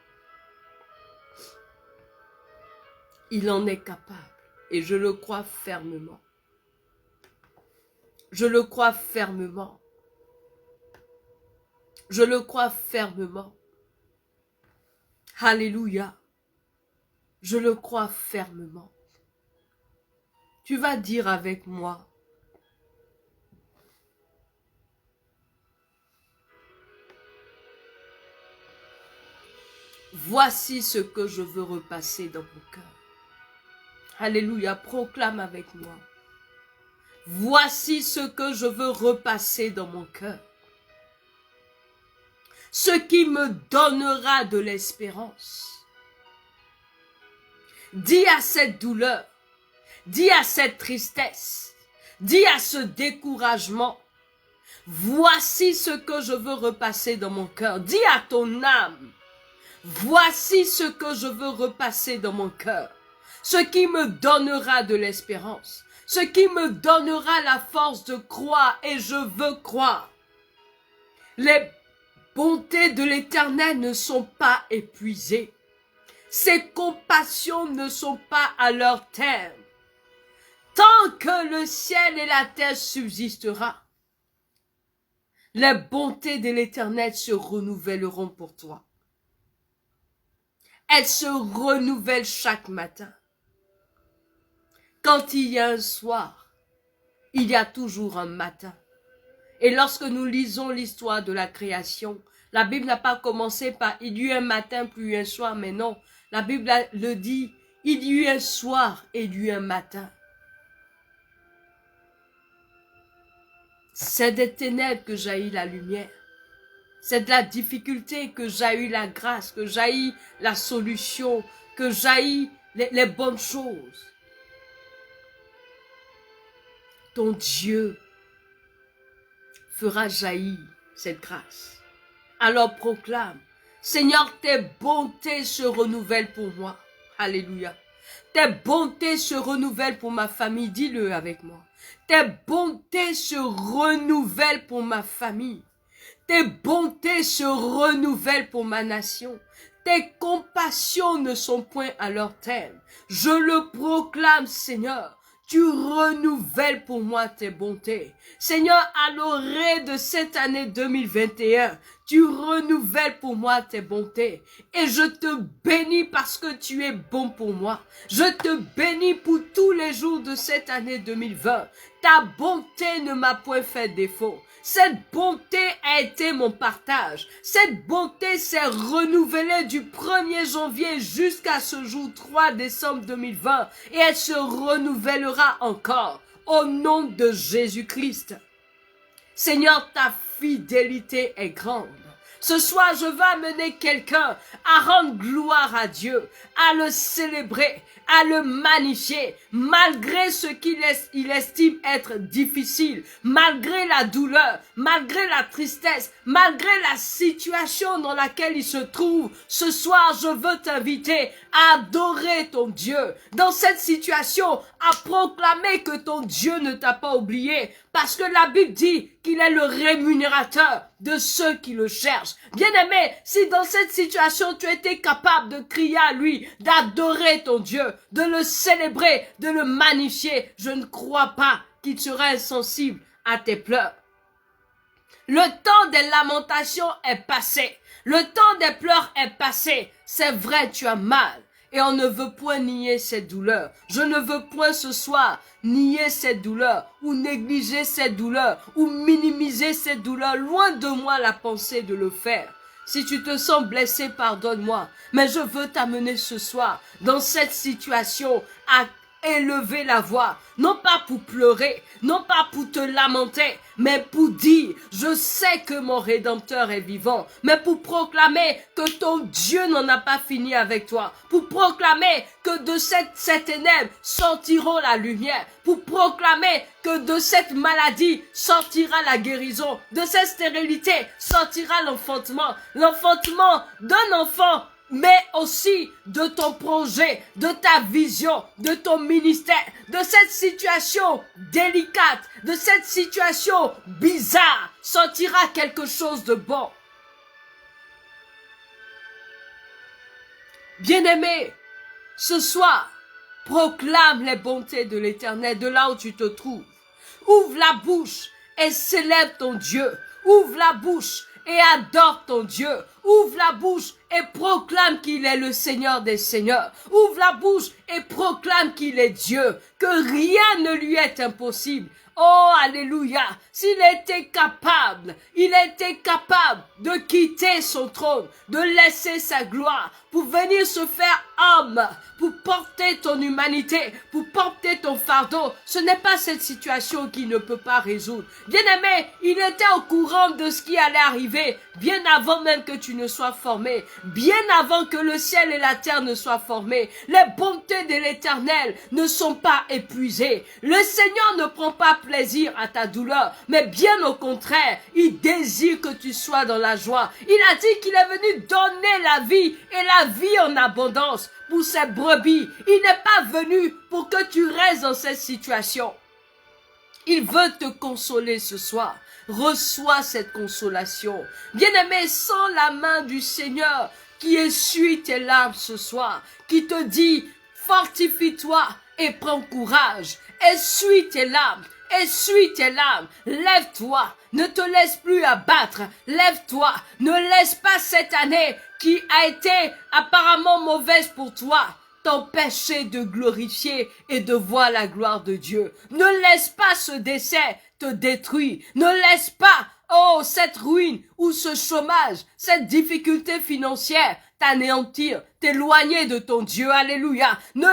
[SPEAKER 1] Il en est capable et je le crois fermement. Je le crois fermement. Je le crois fermement. Alléluia. Je le crois fermement. Tu vas dire avec moi, voici ce que je veux repasser dans mon cœur. Alléluia, proclame avec moi. Voici ce que je veux repasser dans mon cœur. Ce qui me donnera de l'espérance. Dis à cette douleur, dis à cette tristesse, dis à ce découragement, voici ce que je veux repasser dans mon cœur. Dis à ton âme, voici ce que je veux repasser dans mon cœur. Ce qui me donnera de l'espérance, ce qui me donnera la force de croire, et je veux croire. Les bontés de l'Éternel ne sont pas épuisées. Ses compassions ne sont pas à leur terme. Tant que le ciel et la terre subsistera, les bontés de l'Éternel se renouvelleront pour toi. Elles se renouvellent chaque matin. Quand il y a un soir, il y a toujours un matin. Et lorsque nous lisons l'histoire de la création, la Bible n'a pas commencé par « il y eut un matin puis un soir », mais non. La Bible le dit « il y eut un soir et il y eut un matin ». C'est des ténèbres que jaillit la lumière. C'est de la difficulté que jaillit la grâce, que jaillit la solution, que jaillit les bonnes choses. Ton Dieu fera jaillir cette grâce. Alors proclame, Seigneur, tes bontés se renouvellent pour moi. Alléluia. Tes bontés se renouvellent pour ma famille. Dis-le avec moi. Tes bontés se renouvellent pour ma famille. Tes bontés se renouvellent pour ma nation. Tes compassions ne sont point à leur terme. Je le proclame, Seigneur. Tu renouvelles pour moi tes bontés. Seigneur, à l'orée de cette année 2021, tu renouvelles pour moi tes bontés. Et je te bénis parce que tu es bon pour moi. Je te bénis pour tous les jours de cette année 2020. Ta bonté ne m'a point fait défaut. Cette bonté a été mon partage. Cette bonté s'est renouvelée du 1er janvier jusqu'à ce jour 3 décembre 2020 et elle se renouvellera encore au nom de Jésus-Christ. Seigneur, ta fidélité est grande. Ce soir, je vais amener quelqu'un à rendre gloire à Dieu, à le célébrer, à le magnifier, malgré ce qu'il estime être difficile, malgré la douleur, malgré la tristesse, malgré la situation dans laquelle il se trouve. Ce soir, je veux t'inviter à adorer ton Dieu. Dans cette situation, à proclamer que ton Dieu ne t'a pas oublié, parce que la Bible dit qu'il est le rémunérateur de ceux qui le cherchent. Bien-aimé, si dans cette situation tu étais capable de crier à lui, d'adorer ton Dieu, de le célébrer, de le magnifier, je ne crois pas qu'il sera insensible à tes pleurs. Le temps des lamentations est passé. Le temps des pleurs est passé. C'est vrai, tu as mal. Et on ne veut point nier cette douleur. Je ne veux point ce soir nier cette douleur, ou négliger cette douleur, ou minimiser cette douleur. Loin de moi la pensée de le faire. Si tu te sens blessé, pardonne-moi. Mais je veux t'amener ce soir dans cette situation à élever la voix, non pas pour pleurer, non pas pour te lamenter, mais pour dire, je sais que mon Rédempteur est vivant, mais pour proclamer que ton Dieu n'en a pas fini avec toi, pour proclamer que de cette ténèbre sortiront la lumière, pour proclamer que de cette maladie sortira la guérison, de cette stérilité sortira l'enfantement d'un enfant, mais aussi de ton projet, de ta vision, de ton ministère, de cette situation délicate, de cette situation bizarre, sortira quelque chose de bon. Bien-aimé, ce soir, proclame les bontés de l'Éternel de là où tu te trouves. Ouvre la bouche et célèbre ton Dieu. Ouvre la bouche et adore ton Dieu. Ouvre la bouche et proclame qu'il est le Seigneur des Seigneurs. Ouvre la bouche et proclame qu'il est Dieu, que rien ne lui est impossible. Oh, alléluia! S'il était capable, il était capable de quitter son trône, de laisser sa gloire, pour venir se faire homme, pour porter ton humanité, pour porter ton fardeau. Ce n'est pas cette situation qu'il ne peut pas résoudre. Bien-aimé, il était au courant de ce qui allait arriver, bien avant même que tu ne sois formé, bien avant que le ciel et la terre ne soient formés. Les bontés de l'Éternel ne sont pas épuisées. Le Seigneur ne prend pas plaisir à ta douleur, mais bien au contraire, il désire que tu sois dans la joie. Il a dit qu'il est venu donner la vie et la vie en abondance pour ses brebis. Il n'est pas venu pour que tu restes dans cette situation. Il veut te consoler ce soir. Reçois cette consolation. Bien-aimé, sens la main du Seigneur qui essuie tes larmes ce soir, qui te dit, fortifie-toi et prends courage. Essuie tes larmes. Essuie tes larmes, lève-toi, ne te laisse plus abattre, lève-toi, ne laisse pas cette année qui a été apparemment mauvaise pour toi t'empêcher de glorifier et de voir la gloire de Dieu. Ne laisse pas ce décès te détruire, ne laisse pas, oh, cette ruine ou ce chômage, cette difficulté financière t'anéantir, t'éloigner de ton Dieu, alléluia. Ne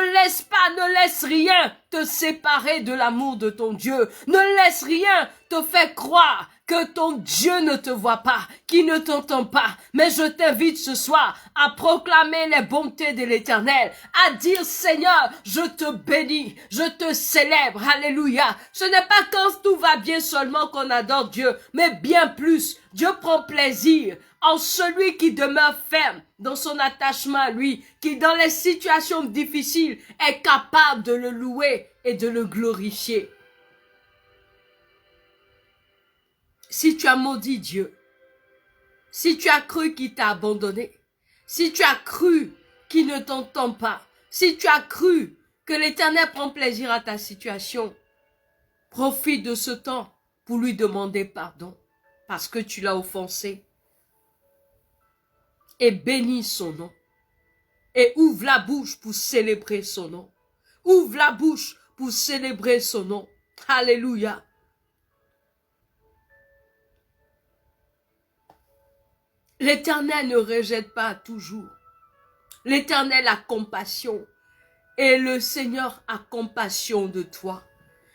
[SPEAKER 1] laisse rien te séparer de l'amour de ton Dieu. Ne laisse rien te faire croire que ton Dieu ne te voit pas, qu'il ne t'entend pas. Mais je t'invite ce soir à proclamer les bontés de l'Éternel, à dire Seigneur, je te bénis, je te célèbre, alléluia. Ce n'est pas quand tout va bien seulement qu'on adore Dieu, mais bien plus. Dieu prend plaisir en celui qui demeure ferme dans son attachement à lui, qui dans les situations difficiles est capable de le louer et de le glorifier. Si tu as maudit Dieu, si tu as cru qu'il t'a abandonné, si tu as cru qu'il ne t'entend pas, si tu as cru que l'Éternel prend plaisir à ta situation, profite de ce temps pour lui demander pardon parce que tu l'as offensé. Et bénis son nom. Et ouvre la bouche pour célébrer son nom. Ouvre la bouche pour célébrer son nom. Alléluia. L'Éternel ne rejette pas toujours. L'Éternel a compassion. Et le Seigneur a compassion de toi.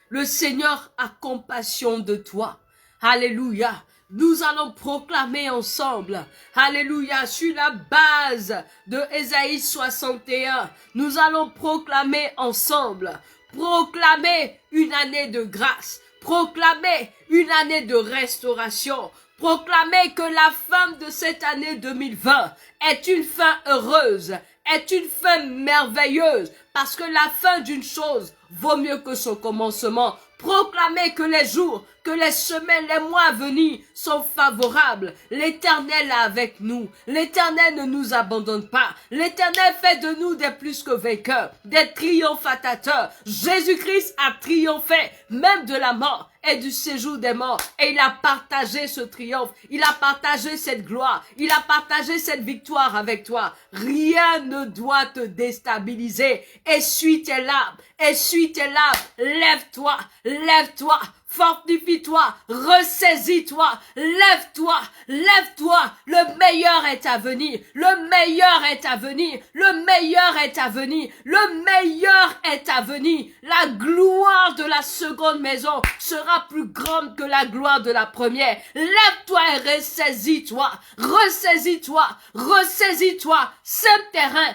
[SPEAKER 1] Le Seigneur a compassion de toi. Alléluia. Nous allons proclamer ensemble, alléluia, sur la base de Ésaïe 61, nous allons proclamer ensemble, proclamer une année de grâce, proclamer une année de restauration, proclamer que la fin de cette année 2020 est une fin heureuse, est une fin merveilleuse, parce que la fin d'une chose vaut mieux que son commencement. Proclamez que les jours, que les semaines, les mois à venir sont favorables. L'Éternel est avec nous. L'Éternel ne nous abandonne pas. L'Éternel fait de nous des plus que vainqueurs, des triomphateurs. Jésus-Christ a triomphé même de la mort et du séjour des morts. Et il a partagé ce triomphe. Il a partagé cette gloire. Il a partagé cette victoire avec toi. Rien ne doit te déstabiliser. Essuie tes larmes. Essuie tes larmes. Lève-toi. Lève-toi. fortifie-toi, ressaisis-toi, lève-toi, lève-toi, le meilleur est à venir, le meilleur est à venir, le meilleur est à venir, le meilleur est à venir. La gloire de la seconde maison sera plus grande que la gloire de la première. Lève-toi et ressaisis-toi, ressaisis-toi, ressaisis-toi, Saint-Terrain,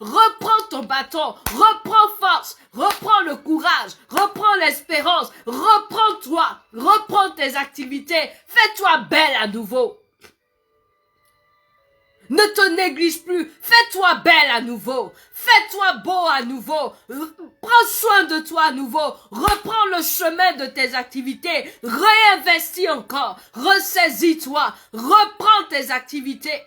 [SPEAKER 1] reprends ton bâton, reprends force, reprends le courage, reprends l'espérance, reprends-toi, reprends tes activités, fais-toi belle à nouveau. Ne te néglige plus, fais-toi belle à nouveau, fais-toi beau à nouveau, prends soin de toi à nouveau, reprends le chemin de tes activités, réinvestis encore, ressaisis-toi, reprends tes activités.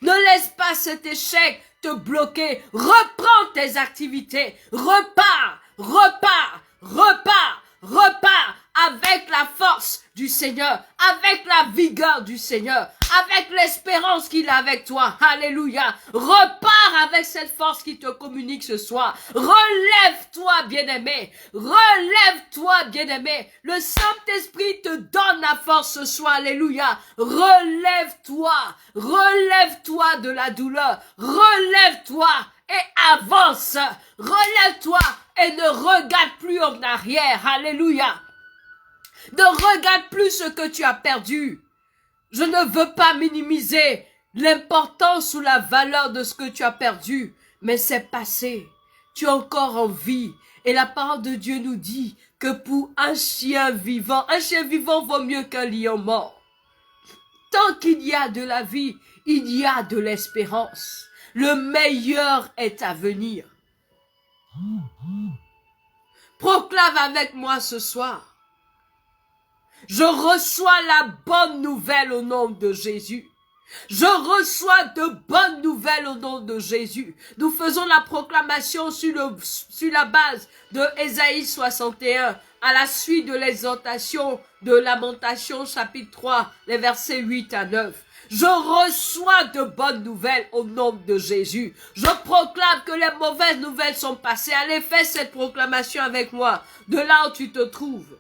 [SPEAKER 1] Ne laisse pas cet échec te bloquer, reprends tes activités, repars, repars, repars, repars avec la force du Seigneur, avec la vigueur du Seigneur, avec l'espérance qu'il a avec toi. Alléluia. Repars avec cette force qui te communique ce soir. Relève-toi, bien-aimé. Relève-toi, bien-aimé. Le Saint-Esprit te donne la force ce soir. Alléluia. Relève-toi. Relève-toi de la douleur. Relève-toi et avance. Relève-toi et ne regarde plus en arrière. Alléluia. Ne regarde plus ce que tu as perdu. Je ne veux pas minimiser l'importance ou la valeur de ce que tu as perdu, mais c'est passé. Tu es encore en vie. Et la parole de Dieu nous dit que pour un chien vivant vaut mieux qu'un lion mort. Tant qu'il y a de la vie, il y a de l'espérance. Le meilleur est à venir. Proclame avec moi ce soir. Je reçois la bonne nouvelle au nom de Jésus. Je reçois de bonnes nouvelles au nom de Jésus. Nous faisons la proclamation sur la base de Ésaïe 61, à la suite de l'exhortation de Lamentation chapitre 3, les versets 8 à 9. Je reçois de bonnes nouvelles au nom de Jésus. Je proclame que les mauvaises nouvelles sont passées. Allez, fais cette proclamation avec moi, de là où tu te trouves.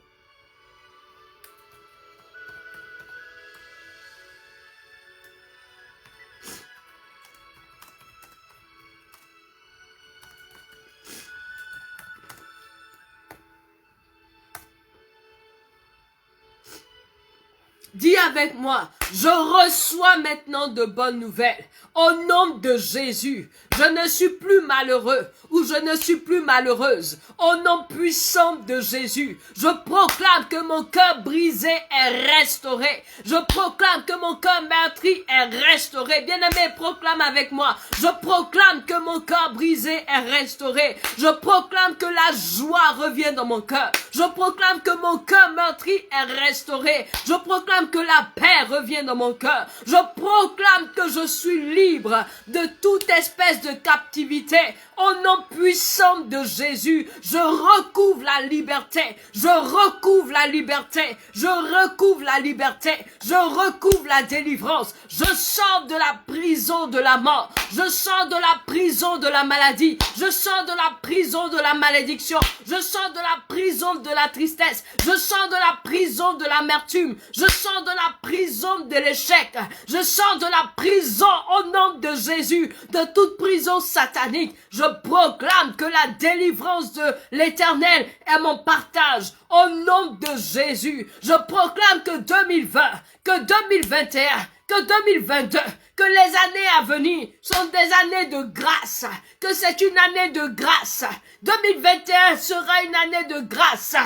[SPEAKER 1] Dis avec moi, je reçois maintenant de bonnes nouvelles. Au nom de Jésus, je ne suis plus malheureux ou je ne suis plus malheureuse. Au nom puissant de Jésus, je proclame que mon cœur brisé est restauré. Je proclame que mon cœur meurtri est restauré. Bien-aimé, proclame avec moi. Je proclame que mon cœur brisé est restauré. Je proclame que la joie revient dans mon cœur. Je proclame que mon cœur meurtri est restauré. Je proclame que la paix revient dans mon cœur. Je proclame que je suis libre de toute espèce de captivité. Au nom puissant de Jésus, je recouvre la liberté. Je recouvre la liberté. Je recouvre la liberté. Je recouvre la délivrance. Je sors de la prison de la mort. Je sors de la prison de la maladie. Je sors de la prison de la malédiction. Je sors de la prison de la tristesse. Je sors de la prison de l'amertume. Je sors de la prison de l'échec. Je sors de la prison au nom de Jésus, de toute prison satanique. Je proclame que la délivrance de l'Éternel est mon partage. Au nom de Jésus, je proclame que 2020, que 2021, que 2022, que les années à venir sont des années de grâce, que c'est une année de grâce. 2021 sera une année de grâce.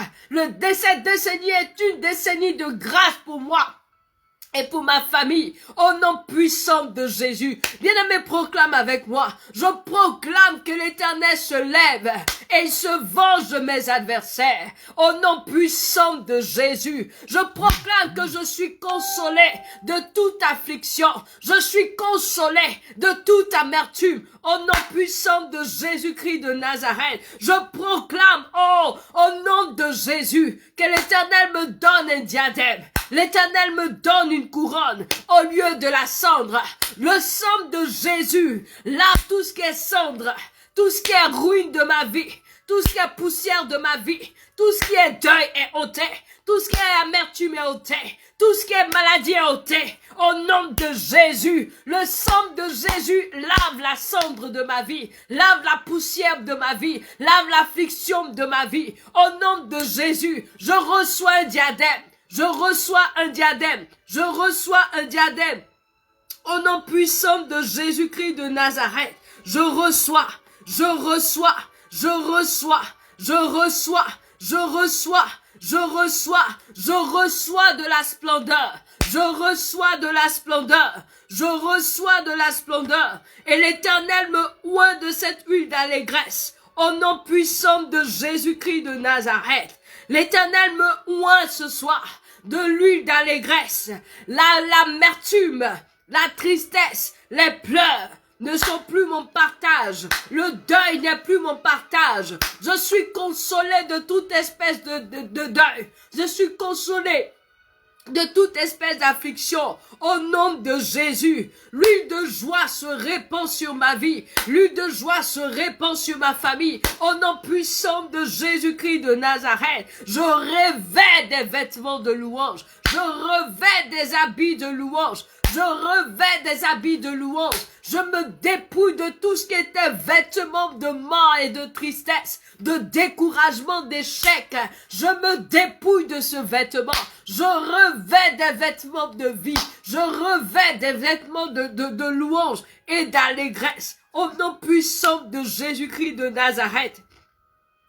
[SPEAKER 1] Cette décennie est une décennie de grâce pour moi et pour ma famille, au nom puissant de Jésus. Bien-aimé, proclame avec moi. Je proclame que l'Éternel se lève et il se venge de mes adversaires. Au nom puissant de Jésus, je proclame que je suis consolé de toute affliction. Je suis consolé de toute amertume. Au nom puissant de Jésus-Christ de Nazareth, je proclame, au nom de Jésus, que l'Éternel me donne un diadème. L'Éternel me donne une couronne au lieu de la cendre. Le sang de Jésus lave tout ce qui est cendre, tout ce qui est ruine de ma vie, tout ce qui est poussière de ma vie, tout ce qui est deuil est ôté, tout ce qui est amertume est ôté, tout ce qui est maladie est ôté. Au nom de Jésus, le sang de Jésus lave la cendre de ma vie, lave la poussière de ma vie, lave l'affliction de ma vie. Au nom de Jésus, je reçois un diadème, je reçois un diadème, je reçois un diadème. Au nom puissant de Jésus-Christ de Nazareth, je reçois, je reçois, je reçois, je reçois, je reçois, je reçois, je reçois de la splendeur, je reçois de la splendeur, je reçois de la splendeur, et l'Éternel me oint de cette huile d'allégresse, au nom puissant de Jésus-Christ de Nazareth. L'Éternel me oint ce soir de l'huile d'allégresse, l'amertume, la tristesse, les pleurs ne sont plus mon partage. Le deuil n'est plus mon partage. Je suis consolé de toute espèce de deuil. Je suis consolé de toute espèce d'affliction. Au nom de Jésus, l'huile de joie se répand sur ma vie. L'huile de joie se répand sur ma famille. Au nom puissant de Jésus-Christ de Nazareth, je revêts des vêtements de louange. Je revêts des habits de louange. Je revêts des habits de louange. Je me dépouille de tout ce qui était vêtements de mort et de tristesse, de découragement, d'échec. Je me dépouille de ce vêtement. Je revêts des vêtements de vie. Je revêts des vêtements de louange et d'allégresse. Au nom puissant de Jésus-Christ de Nazareth.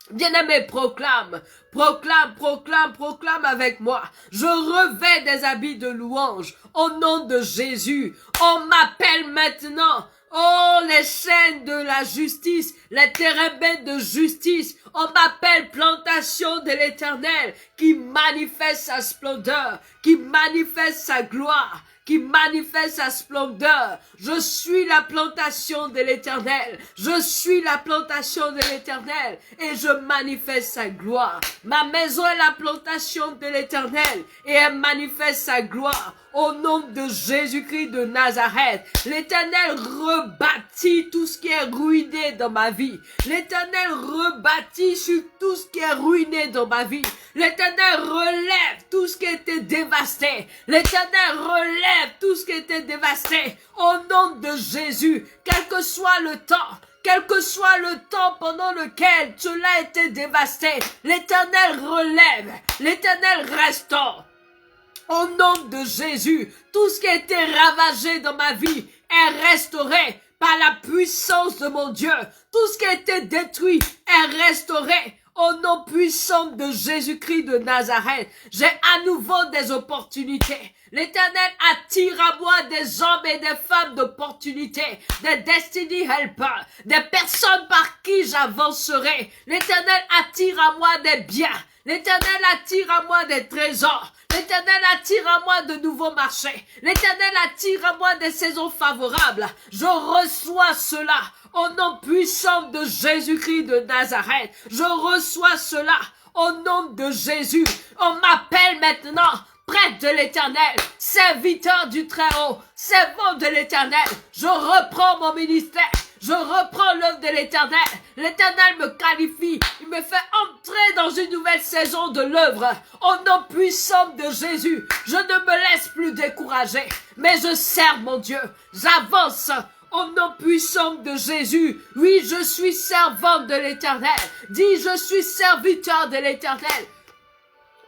[SPEAKER 1] Bien-aimé, proclame, proclame, proclame, proclame avec moi. Je revêts des habits de louange au nom de Jésus. On m'appelle maintenant, oh, les chaînes de la justice, les térébintes de justice. On m'appelle plantation de l'Éternel qui manifeste sa splendeur, qui manifeste sa gloire, qui manifeste sa splendeur. Je suis la plantation de l'Éternel. Je suis la plantation de l'Éternel et je manifeste sa gloire. Ma maison est la plantation de l'Éternel et elle manifeste sa gloire. Au nom de Jésus-Christ de Nazareth, l'Éternel rebâtit tout ce qui est ruiné dans ma vie. L'Éternel rebâtit sur tout ce qui est ruiné dans ma vie. L'Éternel relève tout ce qui était dévasté. L'Éternel relève tout ce qui était dévasté. Au nom de Jésus, quel que soit le temps pendant lequel cela a été dévasté, l'Éternel relève, l'Éternel restaure. Au nom de Jésus, tout ce qui a été ravagé dans ma vie est restauré par la puissance de mon Dieu. Tout ce qui a été détruit est restauré. Au nom puissant de Jésus-Christ de Nazareth, j'ai à nouveau des opportunités. L'Éternel attire à moi des hommes et des femmes d'opportunité, des destiny helpers, des personnes par qui j'avancerai. L'Éternel attire à moi des biens. L'Éternel attire à moi des trésors. L'Éternel attire à moi de nouveaux marchés. L'Éternel attire à moi des saisons favorables. Je reçois cela au nom puissant de Jésus-Christ de Nazareth. Je reçois cela au nom de Jésus. On m'appelle maintenant prêtre de l'Éternel, serviteur du Très-Haut, servant de l'Éternel. Je reprends mon ministère. Je reprends l'œuvre de l'Éternel. L'Éternel me qualifie. Il me fait entrer dans une nouvelle saison de l'œuvre. Au nom puissant de Jésus, je ne me laisse plus décourager, mais je sers mon Dieu. J'avance. Au nom puissant de Jésus, oui, je suis servant de l'Éternel. Dis, je suis serviteur de l'Éternel.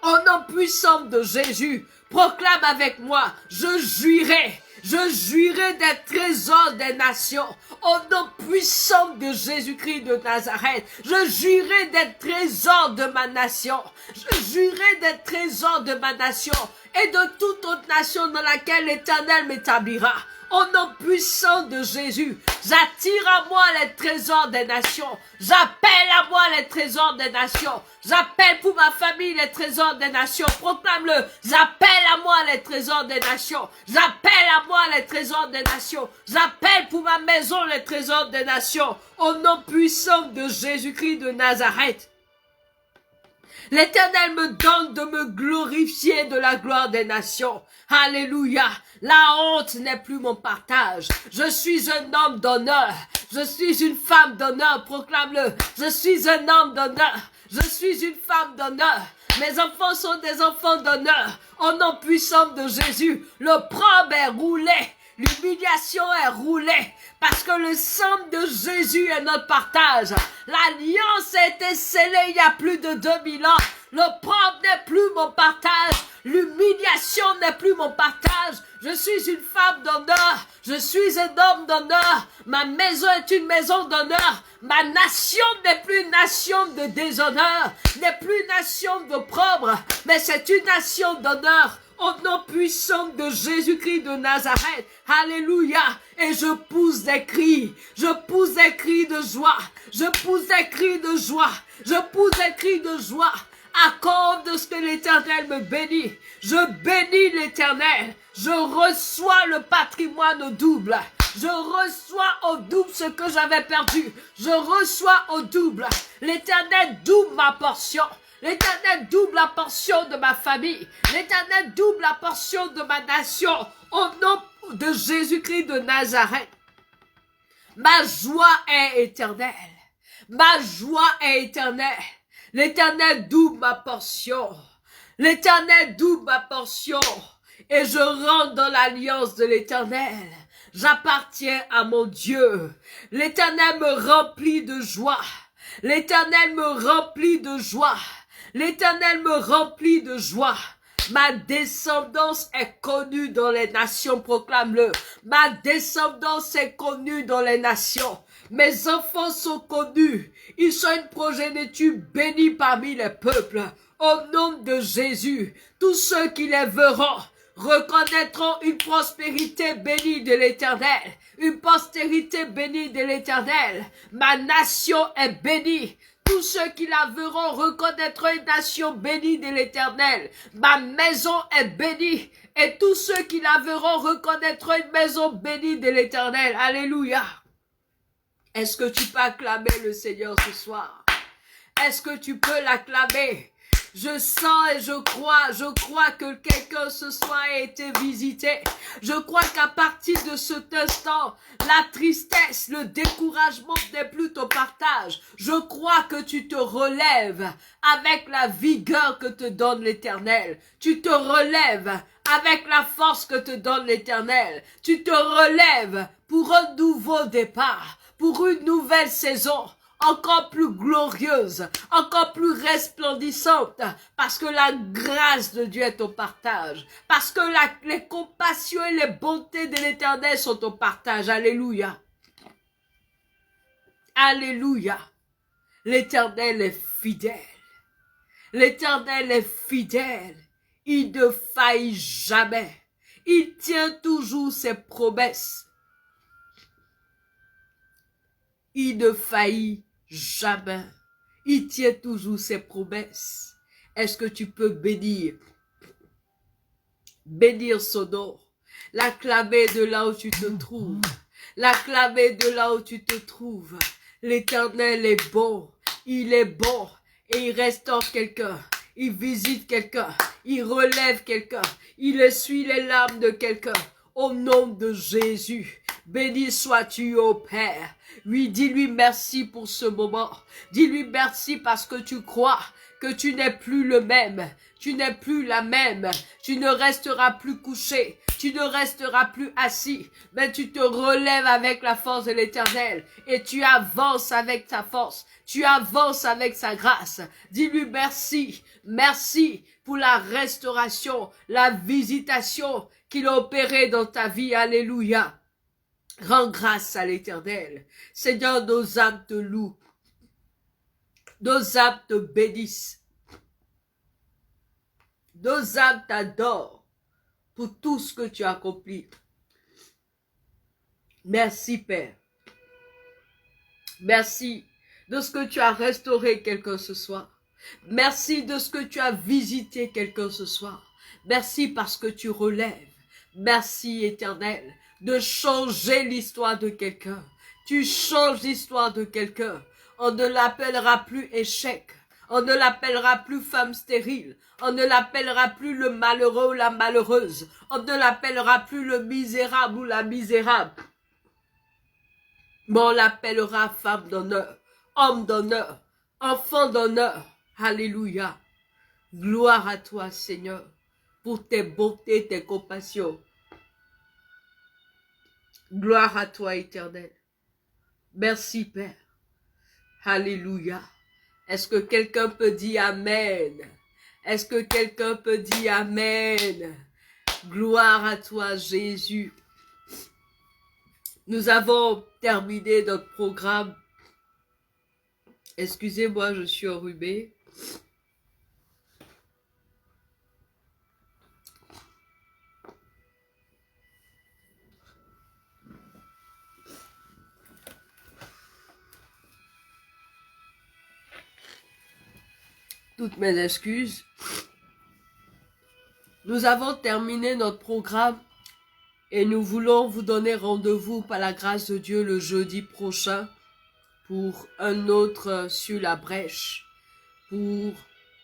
[SPEAKER 1] Au nom puissant de Jésus, proclame avec moi, je jouirai des trésors des nations. Au nom puissant de Jésus-Christ de Nazareth, je jouirai des trésors de ma nation. Je jouirai des trésors de ma nation et de toute autre nation dans laquelle l'Éternel m'établira. Au nom puissant de Jésus, j'attire à moi les trésors des nations. J'appelle à moi les trésors des nations. J'appelle pour ma famille les trésors des nations. Proclame-le. J'appelle à moi les trésors des nations. J'appelle à moi les trésors des nations. J'appelle pour ma maison les trésors des nations. Au nom puissant de Jésus-Christ de Nazareth. L'Éternel me donne de me glorifier de la gloire des nations. Alléluia. La honte n'est plus mon partage. Je suis un homme d'honneur. Je suis une femme d'honneur. Proclame-le. Je suis un homme d'honneur. Je suis une femme d'honneur. Mes enfants sont des enfants d'honneur. Au nom puissant de Jésus, l'opprobre est roulé. L'humiliation est roulée parce que le sang de Jésus est notre partage. L'alliance a été scellée il y a plus de 2000 ans. L'opprobre n'est plus mon partage. L'humiliation n'est plus mon partage. Je suis une femme d'honneur. Je suis un homme d'honneur. Ma maison est une maison d'honneur. Ma nation n'est plus une nation de déshonneur. N'est plus une nation d'opprobre. Mais c'est une nation d'honneur. Au nom puissant de Jésus-Christ de Nazareth. Alléluia. Et je pousse des cris. Je pousse des cris de joie. Je pousse des cris de joie. Je pousse des cris de joie. À cause de ce que l'Éternel me bénit. Je bénis l'Éternel. Je reçois le patrimoine au double. Je reçois au double ce que j'avais perdu. Je reçois au double. L'Éternel double ma portion. L'Éternel double la portion de ma famille. L'Éternel double la portion de ma nation. Au nom de Jésus-Christ de Nazareth. Ma joie est éternelle. Ma joie est éternelle. L'Éternel double ma portion. L'Éternel double ma portion. Et je rentre dans l'alliance de l'Éternel. J'appartiens à mon Dieu. L'Éternel me remplit de joie. L'Éternel me remplit de joie. L'Éternel me remplit de joie. Ma descendance est connue dans les nations, proclame-le. Ma descendance est connue dans les nations. Mes enfants sont connus. Ils sont une progéniture bénie parmi les peuples. Au nom de Jésus, tous ceux qui les verront reconnaîtront une prospérité bénie de l'Éternel. Une postérité bénie de l'Éternel. Ma nation est bénie. Tous ceux qui la verront reconnaîtront une nation bénie de l'Éternel. Ma maison est bénie. Et tous ceux qui la verront reconnaîtront une maison bénie de l'Éternel. Alléluia. Est-ce que tu peux acclamer le Seigneur ce soir? Est-ce que tu peux l'acclamer? Je sens et je crois que quelqu'un ce soir a été visité. Je crois qu'à partir de cet instant, la tristesse, le découragement n'est plus ton partage. Je crois que tu te relèves avec la vigueur que te donne l'Éternel. Tu te relèves avec la force que te donne l'Éternel. Tu te relèves pour un nouveau départ, pour une nouvelle saison. Encore plus glorieuse, encore plus resplendissante, parce que la grâce de Dieu est au partage, parce que les compassions et les bontés de l'Éternel sont au partage. Alléluia. Alléluia. L'Éternel est fidèle. L'Éternel est fidèle. Il ne faillit jamais. Il tient toujours ses promesses. Il ne faillit jamais. Il tient toujours ses promesses. Est-ce que tu peux bénir son nom? L'acclamer de là où tu te trouves. L'acclamer de là où tu te trouves. L'Éternel est bon. Il est bon. Et il restaure quelqu'un. Il visite quelqu'un. Il relève quelqu'un. Il essuie les larmes de quelqu'un. Au nom de Jésus. Béni sois-tu, ô Père. Oui, dis-lui merci pour ce moment. Dis-lui merci parce que tu crois que tu n'es plus le même. Tu n'es plus la même. Tu ne resteras plus couché. Tu ne resteras plus assis. Mais tu te relèves avec la force de l'Éternel. Et tu avances avec ta force. Tu avances avec sa grâce. Dis-lui merci. Merci pour la restauration, la visitation qu'il a opérée dans ta vie. Alléluia. Rends grâce à l'Éternel. Seigneur, nos âmes te louent. Nos âmes te bénissent. Nos âmes t'adorent pour tout ce que tu as accompli. Merci, Père. Merci de ce que tu as restauré quelqu'un ce soir. Merci de ce que tu as visité quelqu'un ce soir. Merci parce que tu relèves. Merci, Éternel, de changer l'histoire de quelqu'un. Tu changes l'histoire de quelqu'un. On ne l'appellera plus échec. On ne l'appellera plus femme stérile. On ne l'appellera plus le malheureux ou la malheureuse. On ne l'appellera plus le misérable ou la misérable. Mais on l'appellera femme d'honneur, homme d'honneur, enfant d'honneur. Alléluia. Gloire à toi, Seigneur, pour tes bontés, tes compassions. Gloire à toi, Éternel. Merci, Père. Alléluia. Est-ce que quelqu'un peut dire Amen? Est-ce que quelqu'un peut dire Amen? Gloire à toi, Jésus. Nous avons terminé notre programme. Excusez-moi, je suis enrhumée. Toutes mes excuses. Nous avons terminé notre programme et nous voulons vous donner rendez-vous par la grâce de Dieu le jeudi prochain pour un autre sur la brèche, pour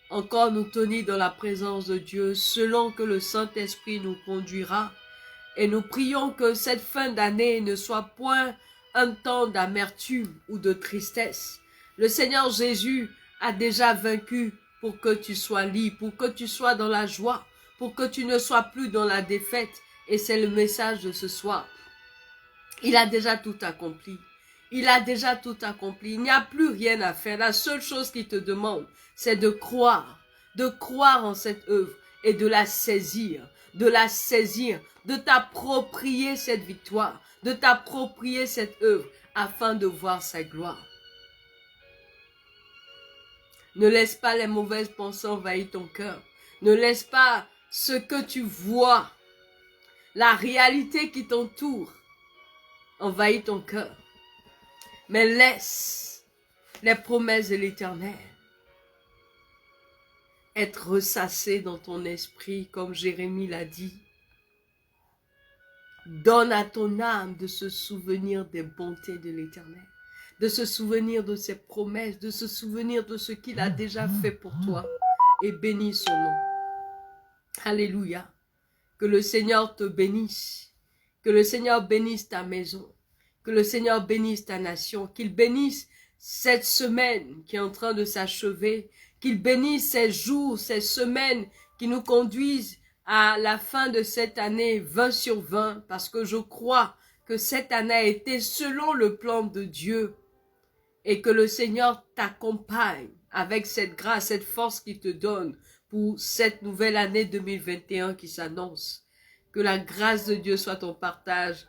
[SPEAKER 1] encore nous tenir dans la présence de Dieu selon que le Saint-Esprit nous conduira. Et nous prions que cette fin d'année ne soit point un temps d'amertume ou de tristesse. Le Seigneur Jésus a déjà vaincu pour que tu sois libre, pour que tu sois dans la joie, pour que tu ne sois plus dans la défaite. Et c'est le message de ce soir. Il a déjà tout accompli. Il a déjà tout accompli. Il n'y a plus rien à faire. La seule chose qu'il te demande, c'est de croire en cette œuvre et de la saisir, de t'approprier cette victoire, de t'approprier cette œuvre afin de voir sa gloire. Ne laisse pas les mauvaises pensées envahir ton cœur. Ne laisse pas ce que tu vois, la réalité qui t'entoure, envahir ton cœur. Mais laisse les promesses de l'Éternel être ressassées dans ton esprit, comme Jérémie l'a dit. Donne à ton âme de se souvenir des bontés de l'Éternel, de se souvenir de ses promesses, de se souvenir de ce qu'il a déjà fait pour toi, et bénis son nom. Alléluia. Que le Seigneur te bénisse, que le Seigneur bénisse ta maison, que le Seigneur bénisse ta nation, qu'il bénisse cette semaine qui est en train de s'achever, qu'il bénisse ces jours, ces semaines qui nous conduisent à la fin de cette année 20 sur 20, parce que je crois que cette année a été selon le plan de Dieu et que le Seigneur t'accompagne avec cette grâce, cette force qu'il te donne pour cette nouvelle année 2021 qui s'annonce. Que la grâce de Dieu soit ton partage.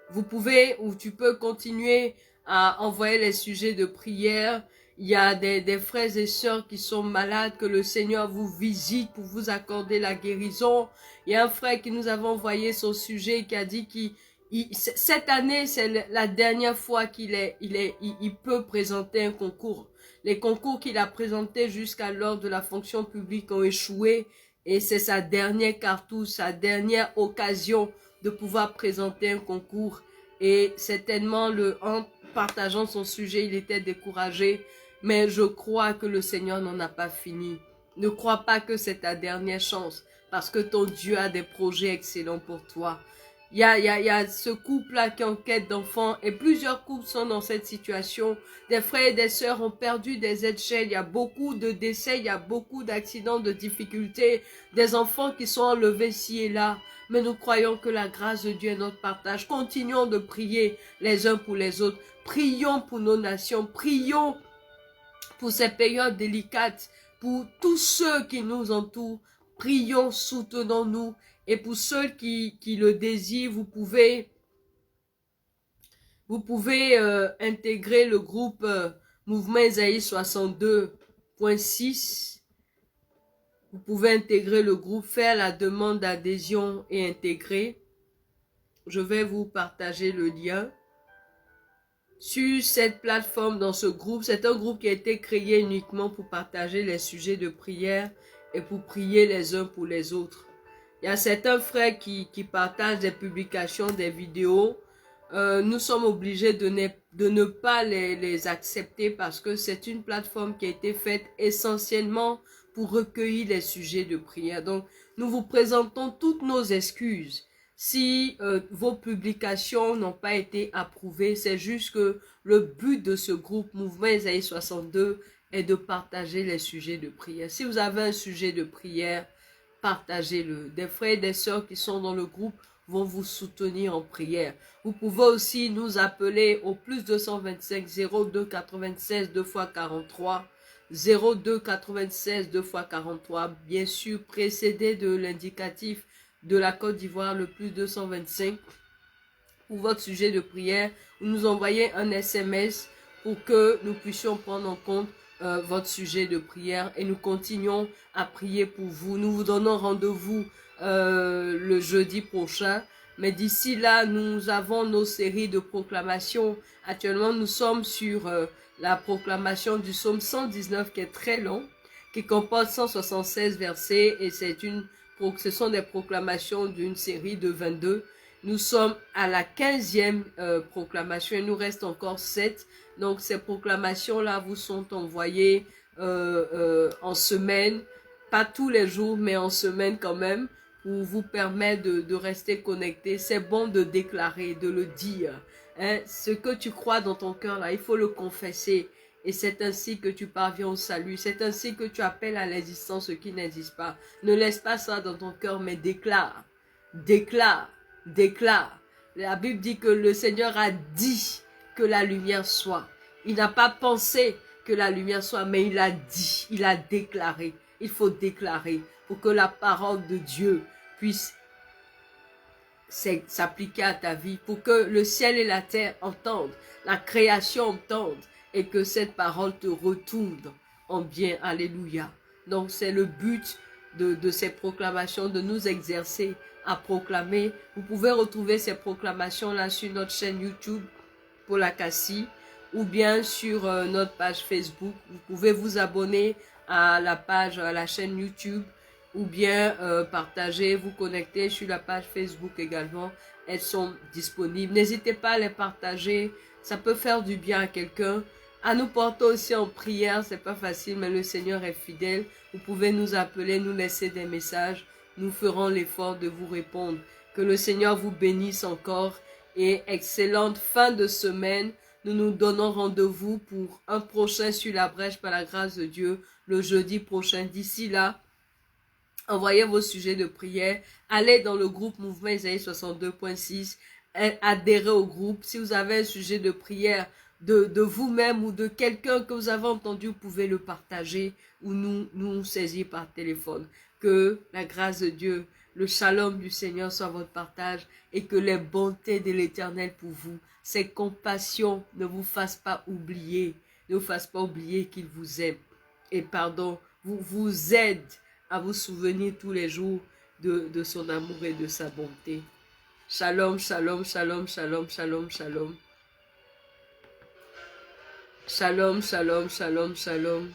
[SPEAKER 1] Vous pouvez ou tu peux continuer à envoyer les sujets de prière. Il y a des frères et sœurs qui sont malades, que le Seigneur vous visite pour vous accorder la guérison. Il y a un frère qui nous a envoyé son sujet, qui a dit cette année, c'est la dernière fois qu'il peut présenter un concours. Les concours qu'il a présentés jusqu'à lors de la fonction publique ont échoué et c'est sa dernière cartouche, sa dernière occasion de pouvoir présenter un concours. Et certainement, en partageant son sujet, il était découragé. Mais je crois que le Seigneur n'en a pas fini. Ne crois pas que c'est ta dernière chance, parce que ton Dieu a des projets excellents pour toi. Il y a ce couple-là qui est en quête d'enfants, et plusieurs couples sont dans cette situation. Des frères et des sœurs ont perdu des êtres chers. Il y a beaucoup de décès, il y a beaucoup d'accidents, de difficultés, des enfants qui sont enlevés ici et là. Mais nous croyons que la grâce de Dieu est notre partage. Continuons de prier les uns pour les autres. Prions pour nos nations. Prions pour ces périodes délicates, pour tous ceux qui nous entourent. Prions, soutenons-nous. Et pour ceux qui le désirent, vous pouvez intégrer le groupe Mouvement Isaïe 62.6. Vous pouvez intégrer le groupe, faire la demande d'adhésion et intégrer. Je vais vous partager le lien. Sur cette plateforme, dans ce groupe, c'est un groupe qui a été créé uniquement pour partager les sujets de prière et pour prier les uns pour les autres. Il y a certains frères qui partagent des publications, des vidéos nous sommes obligés de ne pas les accepter parce que c'est une plateforme qui a été faite essentiellement pour recueillir les sujets de prière. Donc, nous vous présentons toutes nos excuses. Si vos publications n'ont pas été approuvées, c'est juste que le but de ce groupe Mouvement Ésaïe 62 est de partager les sujets de prière. Si vous avez un sujet de prière, partagez-le. Des frères et des sœurs qui sont dans le groupe vont vous soutenir en prière. Vous pouvez aussi nous appeler au plus 225 02 96 2 x 43 02 96 2 x 43, bien sûr précédé de l'indicatif de la Côte d'Ivoire, le plus 225 pour votre sujet de prière. Vous nous envoyez un SMS pour que nous puissions prendre en compte votre sujet de prière et nous continuons à prier pour vous. Nous vous donnons rendez-vous le jeudi prochain. Mais d'ici là, nous avons nos séries de proclamations. Actuellement, nous sommes sur la proclamation du psaume 119 qui est très long, qui comporte 176 versets et ce sont des proclamations d'une série de 22. Nous sommes à la 15e proclamation, il nous reste encore 7. Donc ces proclamations-là vous sont envoyées en semaine, pas tous les jours, mais en semaine quand même, pour vous permettre de rester connecté. C'est bon de déclarer, de le dire. Hein? Ce que tu crois dans ton cœur, là, il faut le confesser. Et c'est ainsi que tu parviens au salut. C'est ainsi que tu appelles à l'existence ce qui n'existe pas. Ne laisse pas ça dans ton cœur, mais déclare. Déclare. Déclare. La Bible dit que le Seigneur a dit que la lumière soit. Il n'a pas pensé que la lumière soit, mais il a dit, il a déclaré. Il faut déclarer pour que la parole de Dieu puisse s'appliquer à ta vie, pour que le ciel et la terre entendent, la création entende, et que cette parole te retourne en bien. Alléluia. Donc c'est le but de ces proclamations, de nous exercer à proclamer. Vous pouvez retrouver ces proclamations-là sur notre chaîne YouTube, Paul Akassi, ou bien sur notre page Facebook. Vous pouvez vous abonner à la page, à la chaîne YouTube, ou bien partager, vous connecter sur la page Facebook également. Elles sont disponibles. N'hésitez pas à les partager. Ça peut faire du bien à quelqu'un. À nous porter aussi en prière. C'est pas facile, mais le Seigneur est fidèle. Vous pouvez nous appeler, nous laisser des messages. Nous ferons l'effort de vous répondre. Que le Seigneur vous bénisse encore. Et excellente fin de semaine. Nous nous donnons rendez-vous pour un prochain sur la brèche par la grâce de Dieu le jeudi prochain. D'ici là, envoyez vos sujets de prière. Allez dans le groupe Mouvement Ésaïe 62.6. Adhérez au groupe. Si vous avez un sujet de prière de vous-même ou de quelqu'un que vous avez entendu, vous pouvez le partager ou nous saisir par téléphone. Que la grâce de Dieu, le shalom du Seigneur soit votre partage et que les bontés de l'Éternel pour vous, ses compassions ne vous fassent pas oublier, ne vous fassent pas oublier qu'il vous aime. Et pardon, vous aide à vous souvenir tous les jours de son amour et de sa bonté. Shalom, shalom, shalom, shalom, shalom, shalom. Shalom, shalom, shalom, shalom.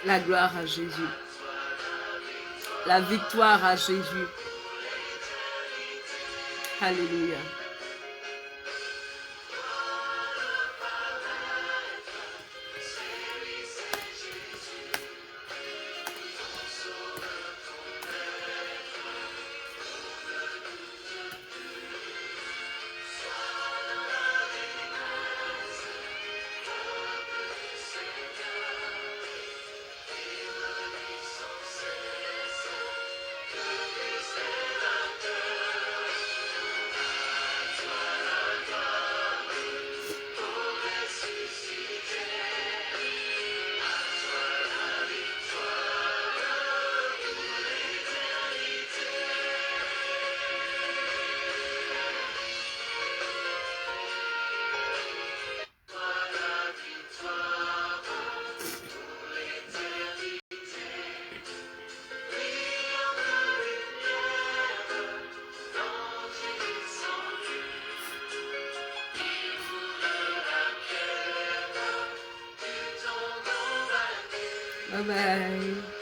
[SPEAKER 1] La gloire à Jésus. La victoire à Jésus. Alléluia. Bye bye.